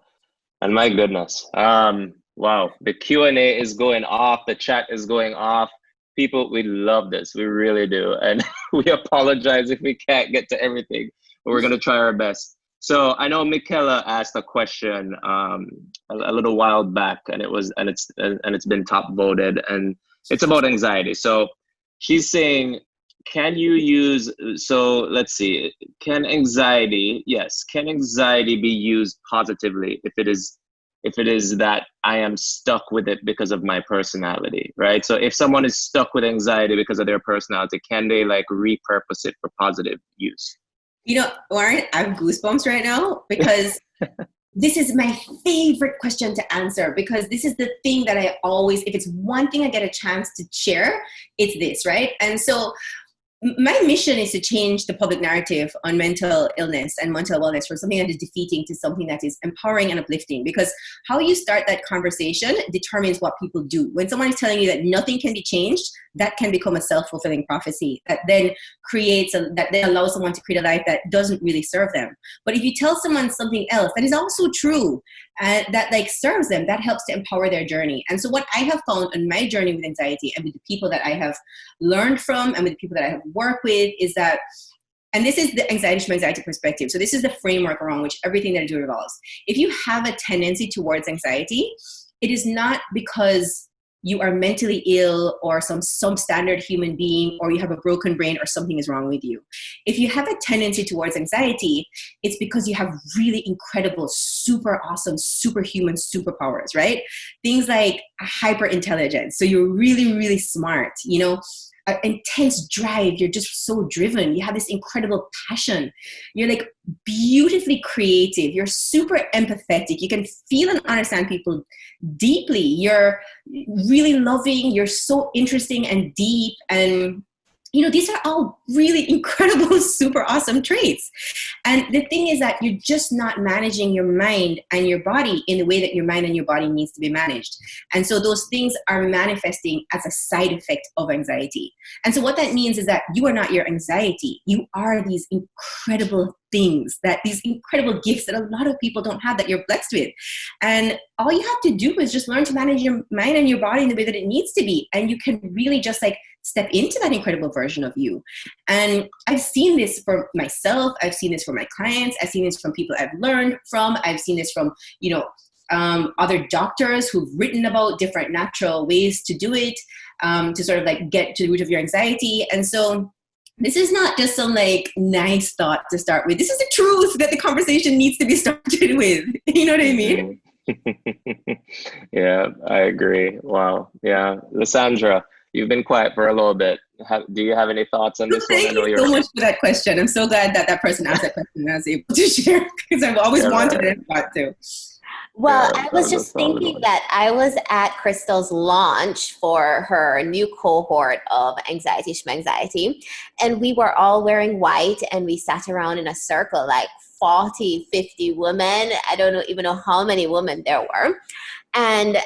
And my goodness, wow, the Q&A is going off, the chat is going off. People, we love this, we really do. And we apologize if we can't get to everything, but we're gonna try our best. So I know Michaela asked a question a little while back, and it's been top voted, and it's about anxiety. So she's saying, can you use, so let's see, can anxiety be used positively if it is that I am stuck with it because of my personality, right? So if someone is stuck with anxiety because of their personality, can they like repurpose it for positive use? You know, Warren, I have goosebumps right now because this is my favorite question to answer, because this is the thing that I always, if it's one thing I get a chance to share, it's this, right? And so my mission is to change the public narrative on mental illness and mental wellness from something that is defeating to something that is empowering and uplifting, because how you start that conversation determines what people do. When someone is telling you that nothing can be changed, that can become a self-fulfilling prophecy that then that then allows someone to create a life that doesn't really serve them. But if you tell someone something else that is also true and that like serves them, that helps to empower their journey. And so what I have found on my journey with anxiety and with the people that I have learned from and with the people that I have worked with is that, and this is the anxiety perspective. So this is the framework around which everything that I do revolves. If you have a tendency towards anxiety, it is not because you are mentally ill or some standard human being, or you have a broken brain or something is wrong with you. If you have a tendency towards anxiety, it's because you have really incredible, super awesome, superhuman superpowers, right? Things like hyper intelligence. So you're really, really smart, you know, intense drive. You're just so driven. You have this incredible passion. You're like beautifully creative. You're super empathetic. You can feel and understand people deeply. You're really loving. You're so interesting and deep. And, you know, these are all really incredible, super awesome traits. And the thing is that you're just not managing your mind and your body in the way that your mind and your body needs to be managed. And so those things are manifesting as a side effect of anxiety. And so what that means is that you are not your anxiety. You are these incredible things, that these incredible gifts that a lot of people don't have, that you're blessed with. And all you have to do is just learn to manage your mind and your body in the way that it needs to be. And you can really just like step into that incredible version of you. And I've seen this for myself. I've seen this for my clients. I've seen this from people I've learned from. I've seen this from, you know, other doctors who've written about different natural ways to do it, to sort of like get to the root of your anxiety. And so this is not just some like nice thought to start with. This is the truth that the conversation needs to be started with. You know what I mean? Yeah, I agree. Wow. Yeah. Lysandra, you've been quiet for a little bit. Do you have any thoughts on this one? Thank you so much for that question. I'm so glad that person asked that question and I was able to share, because I've always wanted and thought to. Well, I was just thinking that I was at Krystal's launch for her new cohort of Anxiety Schmanxiety, and we were all wearing white, and we sat around in a circle, like 40, 50 women. I don't even know how many women there were. And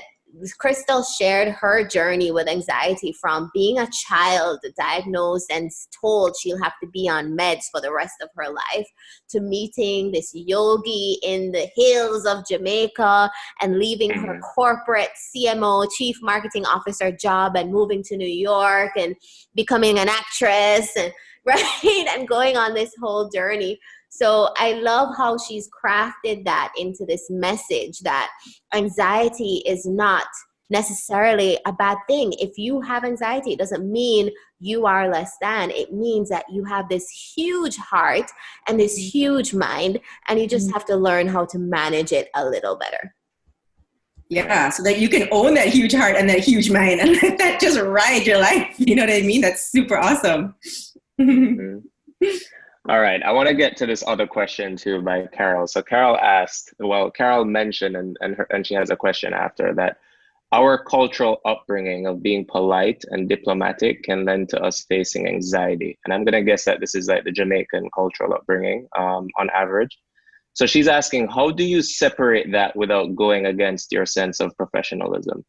Krystal shared her journey with anxiety from being a child diagnosed and told she'll have to be on meds for the rest of her life, to meeting this yogi in the hills of Jamaica and leaving her corporate CMO, Chief Marketing Officer job, and moving to New York and becoming an actress, and right, and going on this whole journey. So I love how she's crafted that into this message that anxiety is not necessarily a bad thing. If you have anxiety, it doesn't mean you are less than. It means that you have this huge heart and this huge mind, and you just have to learn how to manage it a little better. Yeah, so that you can own that huge heart and that huge mind and let that just ride your life. You know what I mean? That's super awesome. All right, I want to get to this other question too by Carol. So Carol asked, well, Carol mentioned, and she has a question after that, our cultural upbringing of being polite and diplomatic can lend to us facing anxiety. And I'm going to guess that this is like the Jamaican cultural upbringing on average. So she's asking, how do you separate that without going against your sense of professionalism?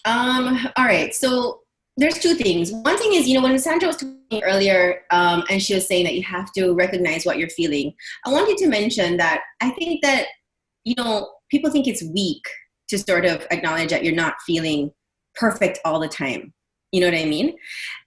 All right, so there's two things. One thing is, you know, when Sandra was talking earlier and she was saying that you have to recognize what you're feeling, I wanted to mention that I think that, you know, people think it's weak to sort of acknowledge that you're not feeling perfect all the time. You know what I mean?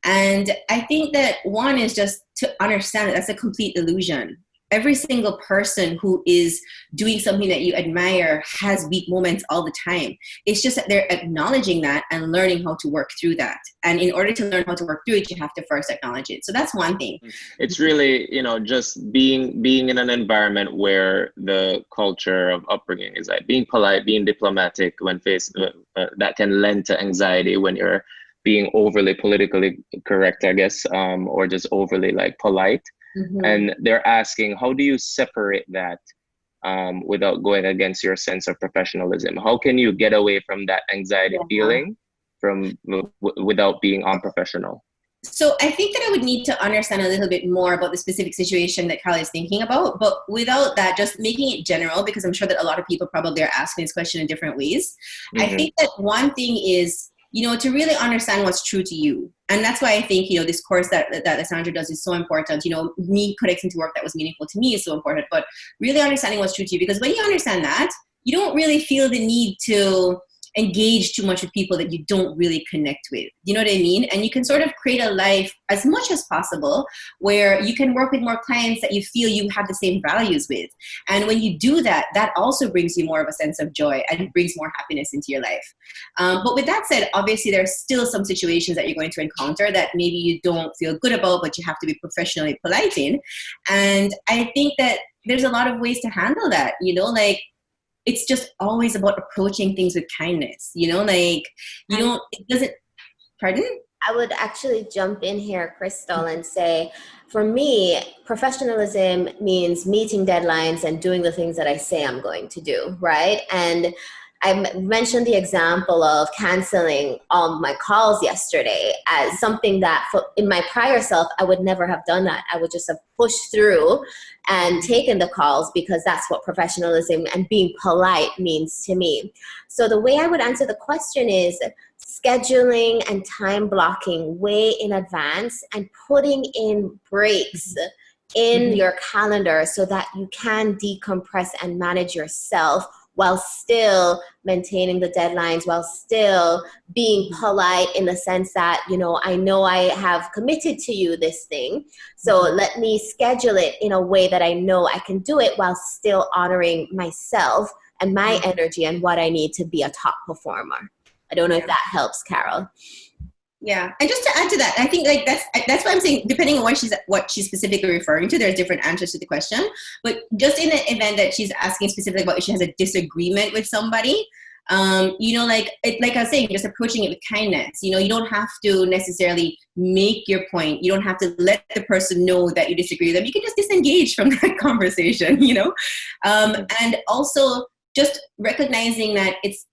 And I think that one is just to understand that that's a complete illusion. every single person who is doing something that you admire has weak moments all the time. It's just that they're acknowledging that and learning how to work through that. And in order to learn how to work through it, you have to first acknowledge it. So that's one thing. It's really, just being in an environment where the culture of upbringing is like being polite, being diplomatic when faced, that can lend to anxiety when you're being overly politically correct, I guess, or just overly like polite. Mm-hmm. And they're asking, how do you separate that without going against your sense of professionalism? How can you get away from that anxiety feeling without being unprofessional? So I think that I would need to understand a little bit more about the specific situation that Carl is thinking about. But without that, just making it general, because I'm sure that a lot of people probably are asking this question in different ways. Mm-hmm. I think that one thing is, to really understand what's true to you. And that's why I think, this course that Sandra does is so important. Me connecting to work that was meaningful to me is so important, but really understanding what's true to you, because when you understand that, you don't really feel the need to engage too much with people that you don't really connect with. You know what I mean? And you can sort of create a life as much as possible where you can work with more clients that you feel you have the same values with. And when you do that, that also brings you more of a sense of joy and brings more happiness into your life. But with that said, obviously there's still some situations that you're going to encounter that maybe you don't feel good about, but you have to be professionally polite in. And I think that there's a lot of ways to handle that, it's just always about approaching things with kindness, it doesn't, pardon? I would actually jump in here, Krystal, and say, for me, professionalism means meeting deadlines and doing the things that I say I'm going to do, right? And I mentioned the example of canceling all my calls yesterday as something that in my prior self, I would never have done that. I would just have pushed through and taken the calls because that's what professionalism and being polite means to me. So the way I would answer the question is scheduling and time blocking way in advance and putting in breaks in your calendar so that you can decompress and manage yourself while still maintaining the deadlines, while still being polite in the sense that, I know I have committed to you this thing. So let me schedule it in a way that I know I can do it while still honoring myself and my energy and what I need to be a top performer. I don't know if that helps, Carol. Yeah, and just to add to that, I think that's why I'm saying, depending on what she's specifically referring to, there's different answers to the question. But just in the event that she's asking specifically about if she has a disagreement with somebody, like I was saying, just approaching it with kindness. You don't have to necessarily make your point. You don't have to let the person know that you disagree with them. You can just disengage from that conversation. And also just recognizing that it's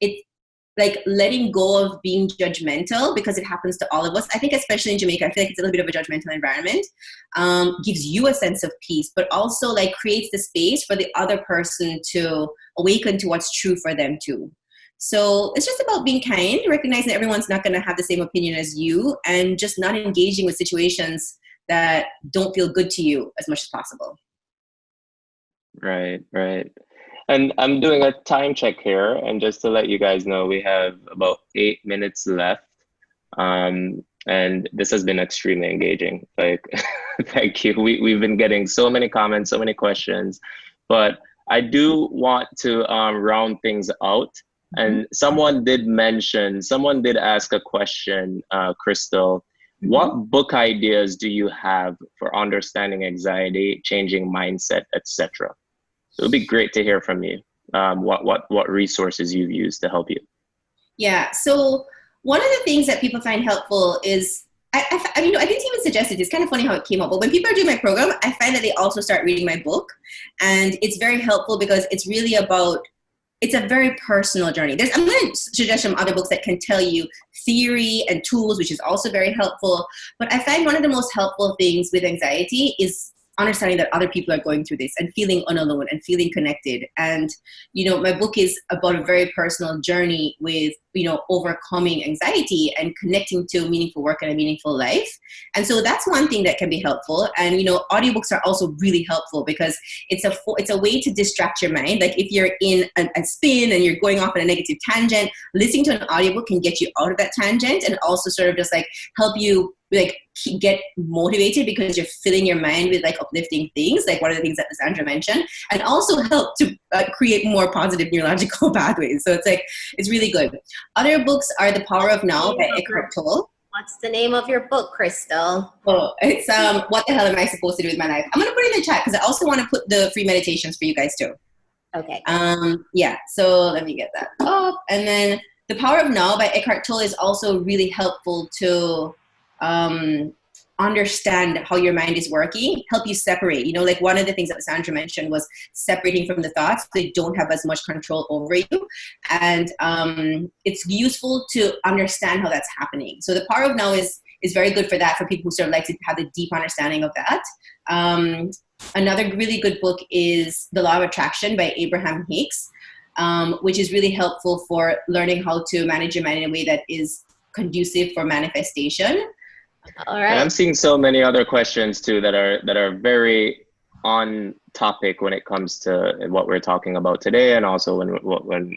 like letting go of being judgmental, because it happens to all of us. I think especially in Jamaica, I feel like it's a little bit of a judgmental environment, gives you a sense of peace, but also creates the space for the other person to awaken to what's true for them too. So it's just about being kind, recognizing that everyone's not going to have the same opinion as you, and just not engaging with situations that don't feel good to you as much as possible. Right. And I'm doing a time check here, and just to let you guys know, we have about 8 minutes left. And this has been extremely engaging. Thank you. We've been getting so many comments, so many questions, but I do want to round things out. And someone did ask a question, Krystal. What book ideas do you have for understanding anxiety, changing mindset, etc.? It would be great to hear from you. What resources you've used to help you. Yeah. So one of the things that people find helpful is, I didn't even suggest it. It's kind of funny how it came up. But when people are doing my program, I find that they also start reading my book, and it's very helpful because it's really it's a very personal journey. I'm going to suggest some other books that can tell you theory and tools, which is also very helpful. But I find one of the most helpful things with anxiety is understanding that other people are going through this and feeling unalone and feeling connected. And, my book is about a very personal journey with, overcoming anxiety and connecting to meaningful work and a meaningful life. And so that's one thing that can be helpful. And, audiobooks are also really helpful because it's a way to distract your mind. Like if you're in a spin and you're going off on a negative tangent, listening to an audiobook can get you out of that tangent and also sort of just help you like get motivated because you're filling your mind with like uplifting things, like one of the things that Sandra mentioned, and also help to create more positive neurological pathways. So it's like, it's really good. Other books are The Power of Now by Eckhart Tolle. What's the name of your book, Krystal? Oh, it's What the Hell Am I Supposed to Do with My Life? I'm gonna put it in the chat because I also want to put the free meditations for you guys too. Okay. Yeah, so let me get that up. And then The Power of Now by Eckhart Tolle is also really helpful to understand how your mind is working, help you separate. You know, like one of the things that Sandra mentioned was separating from the thoughts so they don't have as much control over you. And it's useful to understand how that's happening. So The Power of Now is very good for that, for people who sort of like to have the deep understanding of that. Another really good book is The Law of Attraction by Abraham Hicks, which is really helpful for learning how to manage your mind in a way that is conducive for manifestation. All right. And I'm seeing so many other questions too that are very on topic when it comes to what we're talking about today, and also when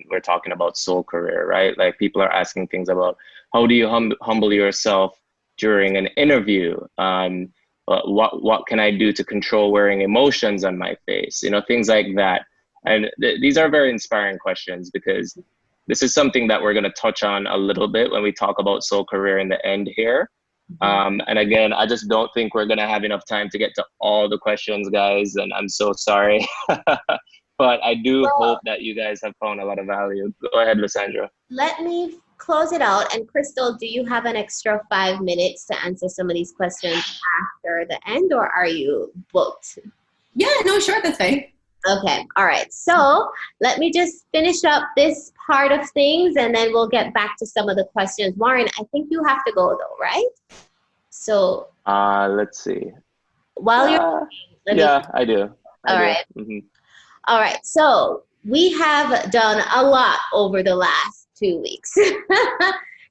we're talking about soul career, right? Like people are asking things about how do you humble yourself during an interview? What can I do to control wearing emotions on my face? You know, things like that. And these are very inspiring questions, because this is something that we're going to touch on a little bit when we talk about soul career in the end here. And again, I just don't think we're going to have enough time to get to all the questions, guys, and I'm so sorry. But I do hope that you guys have found a lot of value. Go ahead, Lysandra. Let me close it out. And Krystal, do you have an extra 5 minutes to answer some of these questions after the end, or are you booked? Yeah, no, sure, that's fine. Okay, all right. So let me just finish up this part of things, and then we'll get back to some of the questions. Warren, I think you have to go though, right? So let's see. While you're I do. All right. Mm-hmm. All right. So we have done a lot over the last 2 weeks.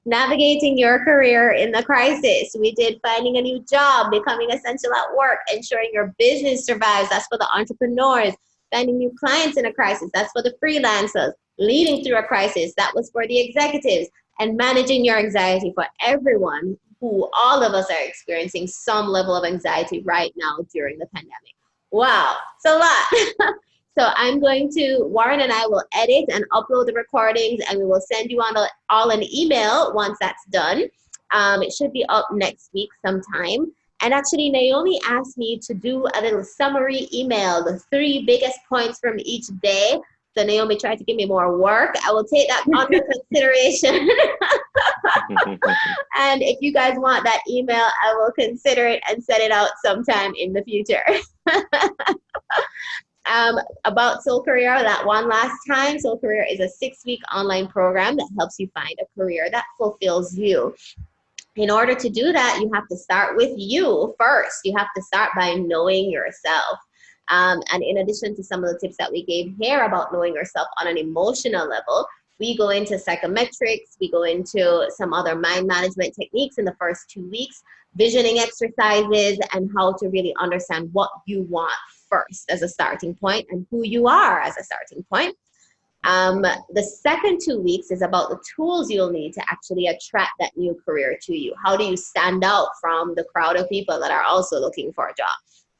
Navigating your career in the crisis. We did finding a new job, becoming essential at work, ensuring your business survives. That's for the entrepreneurs. Finding new clients in a crisis. That's for the freelancers. Leading through a crisis. That was for the executives. And managing your anxiety for everyone, who all of us are experiencing some level of anxiety right now during the pandemic. Wow, it's a lot. So I'm going to, Warren and I will edit and upload the recordings, and we will send you all an email once that's done. It should be up next week sometime. And actually, Naomi asked me to do a little summary email, the 3 biggest points from each day. So Naomi tried to give me more work. I will take that under consideration. And if you guys want that email, I will consider it and send it out sometime in the future. About Soul Career, that one last time. Soul Career is a 6-week online program that helps you find a career that fulfills you. In order to do that, you have to start with you first. You have to start by knowing yourself. And in addition to some of the tips that we gave here about knowing yourself on an emotional level, we go into psychometrics, we go into some other mind management techniques in the first 2 weeks, visioning exercises, and how to really understand what you want first as a starting point and who you are as a starting point. The second 2 weeks is about the tools you'll need to actually attract that new career to you. How do you stand out from the crowd of people that are also looking for a job?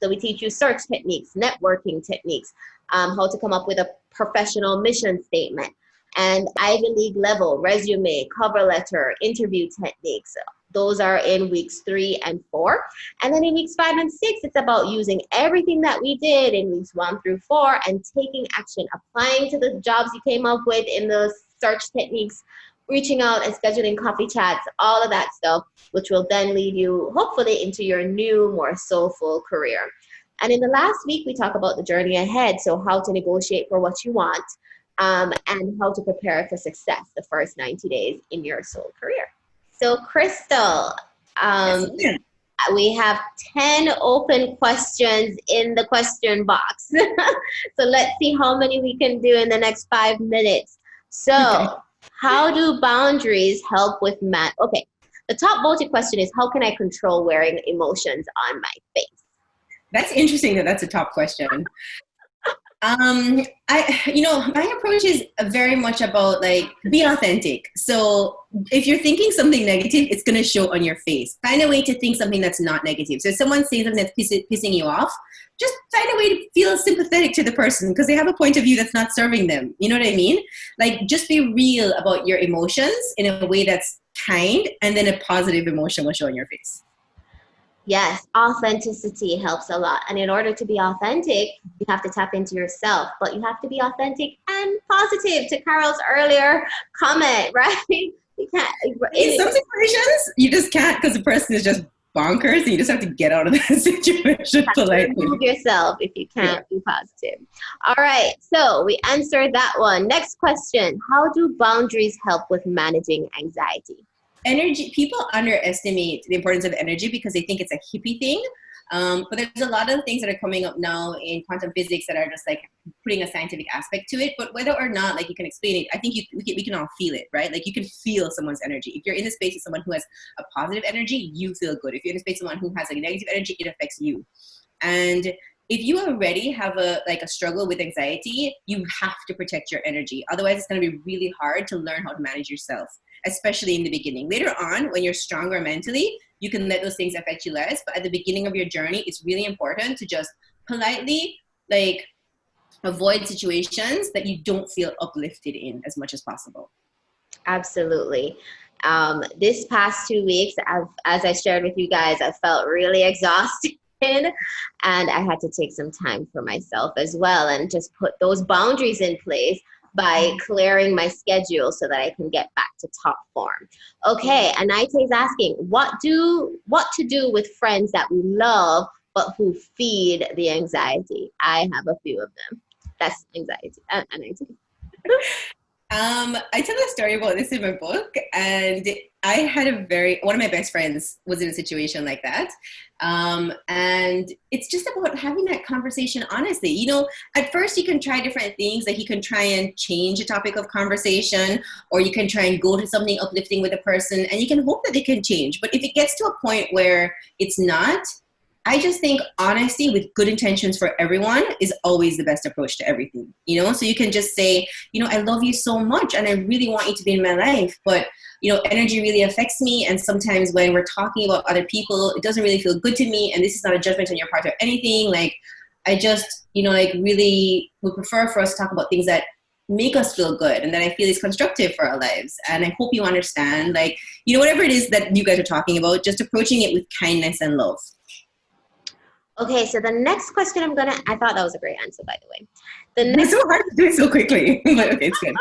So we teach you search techniques, networking techniques, how to come up with a professional mission statement, and Ivy League level resume, cover letter, interview techniques. Those are in weeks 3 and 4. And then in weeks 5 and 6, it's about using everything that we did in weeks 1 through 4 and taking action, applying to the jobs you came up with in the search techniques, reaching out and scheduling coffee chats, all of that stuff, which will then lead you hopefully into your new, more soulful career. And in the last week, we talk about the journey ahead. So how to negotiate for what you want, and how to prepare for success the first 90 days in your soul career. So Krystal, we have 10 open questions in the question box. So let's see how many we can do in the next 5 minutes. So how do boundaries help with Okay, the top voted question is, how can I control wearing emotions on my face? That's interesting that that's a top question. My approach is very much about like be authentic. So if you're thinking something negative, it's going to show on your face. Find a way to think something that's not negative. So if someone says something that's pissing you off, just find a way to feel sympathetic to the person because they have a point of view that's not serving them. You know what I mean? Like just be real about your emotions in a way that's kind, and then a positive emotion will show on your face. Yes, authenticity helps a lot. And in order to be authentic, you have to tap into yourself, but you have to be authentic and positive to Carol's earlier comment, right? You can't. In some situations, you just can't because the person is just bonkers and you just have to get out of that situation politely. Remove yourself if you can't be positive. All right, so we answered that one. Next question. How do boundaries help with managing anxiety? Energy, people underestimate the importance of energy because they think it's a hippie thing. But there's a lot of things that are coming up now in quantum physics that are just like putting a scientific aspect to it. But whether or not like you can explain it, I think we can all feel it, right? Like you can feel someone's energy. If you're in a space with someone who has a positive energy, you feel good. If you're in a space with someone who has like negative energy, it affects you. And if you already have a struggle with anxiety, you have to protect your energy. Otherwise, it's going to be really hard to learn how to manage yourself, especially in the beginning. Later on, when you're stronger mentally, you can let those things affect you less. But at the beginning of your journey, it's really important to just politely like avoid situations that you don't feel uplifted in as much as possible. Absolutely. This past 2 weeks, as I shared with you guys, I felt really exhausted. And I had to take some time for myself as well and just put those boundaries in place by clearing my schedule so that I can get back to top form. Okay, Anaita is asking, what to do with friends that we love but who feed the anxiety? I have a few of them. That's anxiety. Anaita. I tell a story about this in my book, and I had one of my best friends was in a situation like that. And it's just about having that conversation honestly. You know, at first you can try different things, like you can try and change the topic of conversation, or you can try and go to something uplifting with a person, and you can hope that they can change. But if it gets to a point where it's not, I just think honesty with good intentions for everyone is always the best approach to everything, you know? So you can just say, you know, I love you so much and I really want you to be in my life, but, you know, energy really affects me. And sometimes when we're talking about other people, it doesn't really feel good to me. And this is not a judgment on your part or anything. Like, I just, you know, like really would prefer for us to talk about things that make us feel good and that I feel is constructive for our lives. And I hope you understand, like, you know, whatever it is that you guys are talking about, just approaching it with kindness and love. Okay, so the next question I thought that was a great answer, by the way. It's so hard to do it so quickly, but okay, it's good.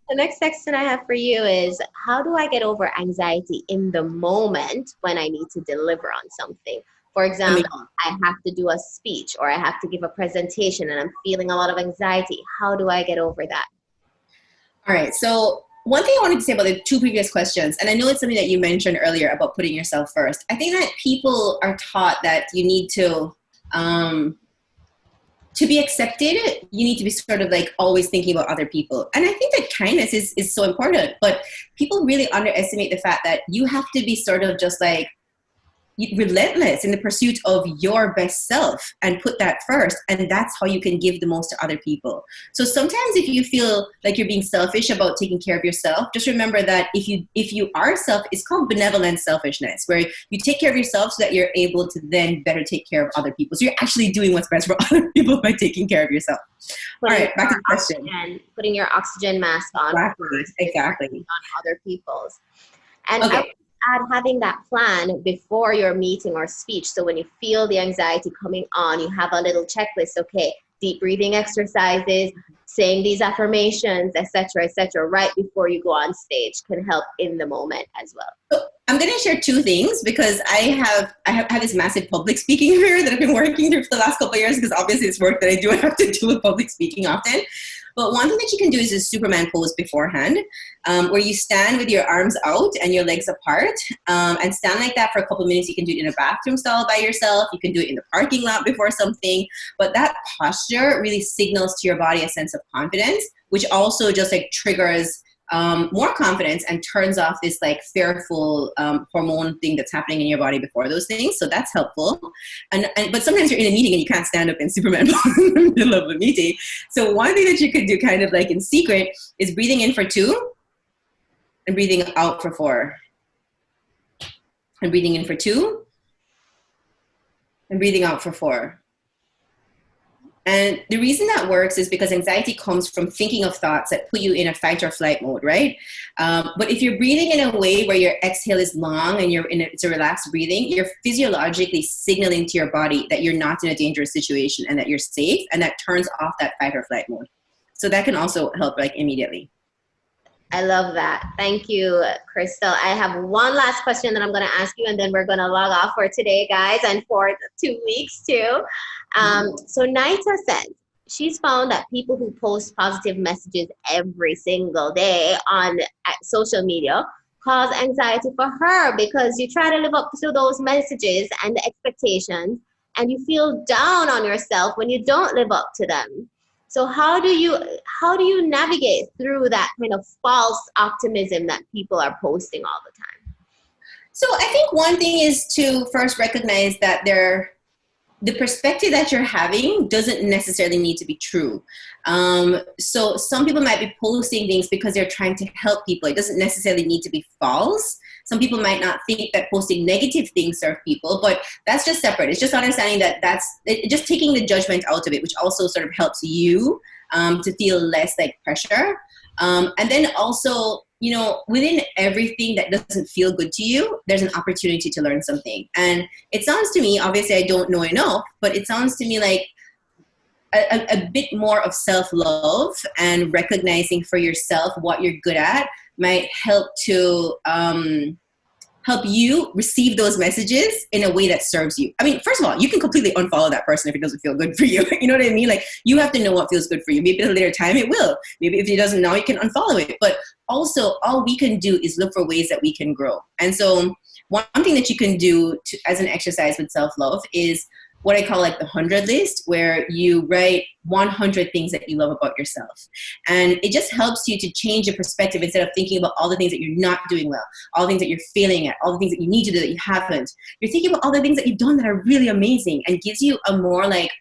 The next question I have for you is, how do I get over anxiety in the moment when I need to deliver on something? For example, I have to do a speech or I have to give a presentation and I'm feeling a lot of anxiety. How do I get over that? All right, so one thing I wanted to say about the two previous questions, and I know it's something that you mentioned earlier about putting yourself first. I think that people are taught that you need to be accepted, you need to be sort of like always thinking about other people. And I think that kindness is so important, but people really underestimate the fact that you have to be sort of just like relentless in the pursuit of your best self and put that first, and that's how you can give the most to other people. So sometimes if you feel like you're being selfish about taking care of yourself, just remember that if you are it's called benevolent selfishness, where you take care of yourself so that you're able to then better take care of other people. So you're actually doing what's best for other people by taking care of yourself. All right, back to the question. Putting your oxygen mask on. Exactly. On other people's. And okay. Add having that plan before your meeting or speech. So when you feel the anxiety coming on, you have a little checklist. Okay, deep breathing exercises, saying these affirmations, etc., right before you go on stage can help in the moment as well. So I'm going to share two things because I have this massive public speaking fear that I've been working through for the last couple of years, because obviously it's work that I do. I have to do with public speaking often. But one thing that you can do is a Superman pose beforehand, where you stand with your arms out and your legs apart, and stand like that for a couple of minutes. You can do it in a bathroom stall by yourself. You can do it in the parking lot before something. But that posture really signals to your body a sense of confidence, which also just like triggers more confidence and turns off this like fearful hormone thing that's happening in your body before those things. So that's helpful. But sometimes you're in a meeting and you can't stand up in Superman pose in the middle of a meeting. So one thing that you could do kind of like in secret is breathing in for 2 and breathing out for 4. And breathing in for 2 and breathing out for 4. And the reason that works is because anxiety comes from thinking of thoughts that put you in a fight or flight mode, right? But if you're breathing in a way where your exhale is long and it's a relaxed breathing, you're physiologically signaling to your body that you're not in a dangerous situation and that you're safe, and that turns off that fight or flight mode. So that can also help like immediately. I love that. Thank you, Krystal. I have one last question that I'm going to ask you, and then we're going to log off for today, guys, and for 2 weeks too. So Naita says she's found that people who post positive messages every single day on social media cause anxiety for her, because you try to live up to those messages and the expectations, and you feel down on yourself when you don't live up to them. So how do you navigate through that kind of false optimism that people are posting all the time? So I think one thing is to first recognize that the perspective that you're having doesn't necessarily need to be true. So some people might be posting things because they're trying to help people. It doesn't necessarily need to be false. Some people might not think that posting negative things serve people, but that's just separate. It's just understanding that just taking the judgment out of it, which also sort of helps you to feel less like pressure. And then also, you know, within everything that doesn't feel good to you, there's an opportunity to learn something. And it sounds to me, obviously I don't know enough, but it sounds to me like a bit more of self-love and recognizing for yourself what you're good at might help to help you receive those messages in a way that serves you. I mean, first of all, you can completely unfollow that person if it doesn't feel good for you. You know what I mean? Like, you have to know what feels good for you. Maybe at a later time it will. Maybe if it doesn't now, you can unfollow it. But also, all we can do is look for ways that we can grow. And so one thing that you can do as an exercise with self-love is what I call like the 100 list, where you write 100 things that you love about yourself. And it just helps you to change your perspective instead of thinking about all the things that you're not doing well, all the things that you're failing at, all the things that you need to do that you haven't. You're thinking about all the things that you've done that are really amazing, and gives you a more like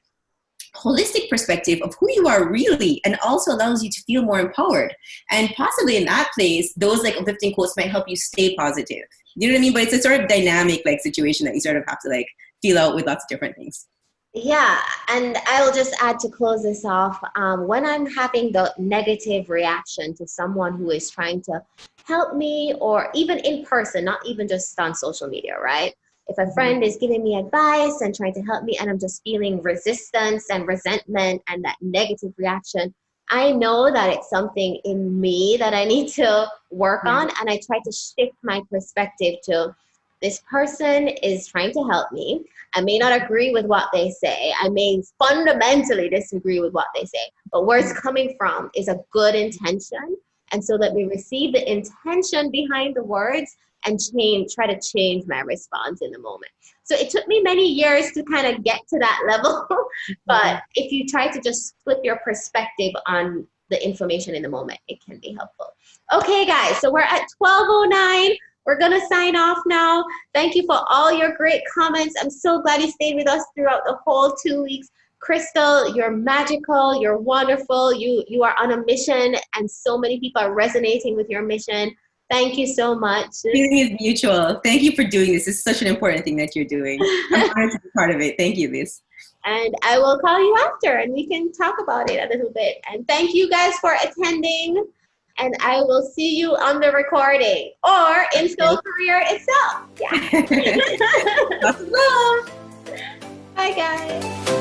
holistic perspective of who you are really, and also allows you to feel more empowered. And possibly in that place, those like uplifting quotes might help you stay positive. You know what I mean? But it's a sort of dynamic like situation that you sort of have to like feel out with lots of different things. Yeah, and I'll just add to close this off. When I'm having the negative reaction to someone who is trying to help me, or even in person, not even just on social media, right? If a friend is giving me advice and trying to help me, and I'm just feeling resistance and resentment and that negative reaction, I know that it's something in me that I need to work on. And I try to shift my perspective to, this person is trying to help me. I may not agree with what they say. I may fundamentally disagree with what they say, but where it's coming from is a good intention. And so let me receive the intention behind the words and try to change my response in the moment. So it took me many years to kind of get to that level. But if you try to just flip your perspective on the information in the moment, it can be helpful. Okay, guys, so we're at 12:09. We're going to sign off now. Thank you for all your great comments. I'm so glad you stayed with us throughout the whole 2 weeks. Krystal, you're magical. You're wonderful. You are on a mission, and so many people are resonating with your mission. Thank you so much. Feeling is mutual. Thank you for doing this. It's such an important thing that you're doing. I'm honored to be part of it. Thank you, Liz. And I will call you after, and we can talk about it a little bit. And thank you guys for attending. And I will see you on the recording or in Soul Career itself. Yeah. Lots of love. Bye, guys.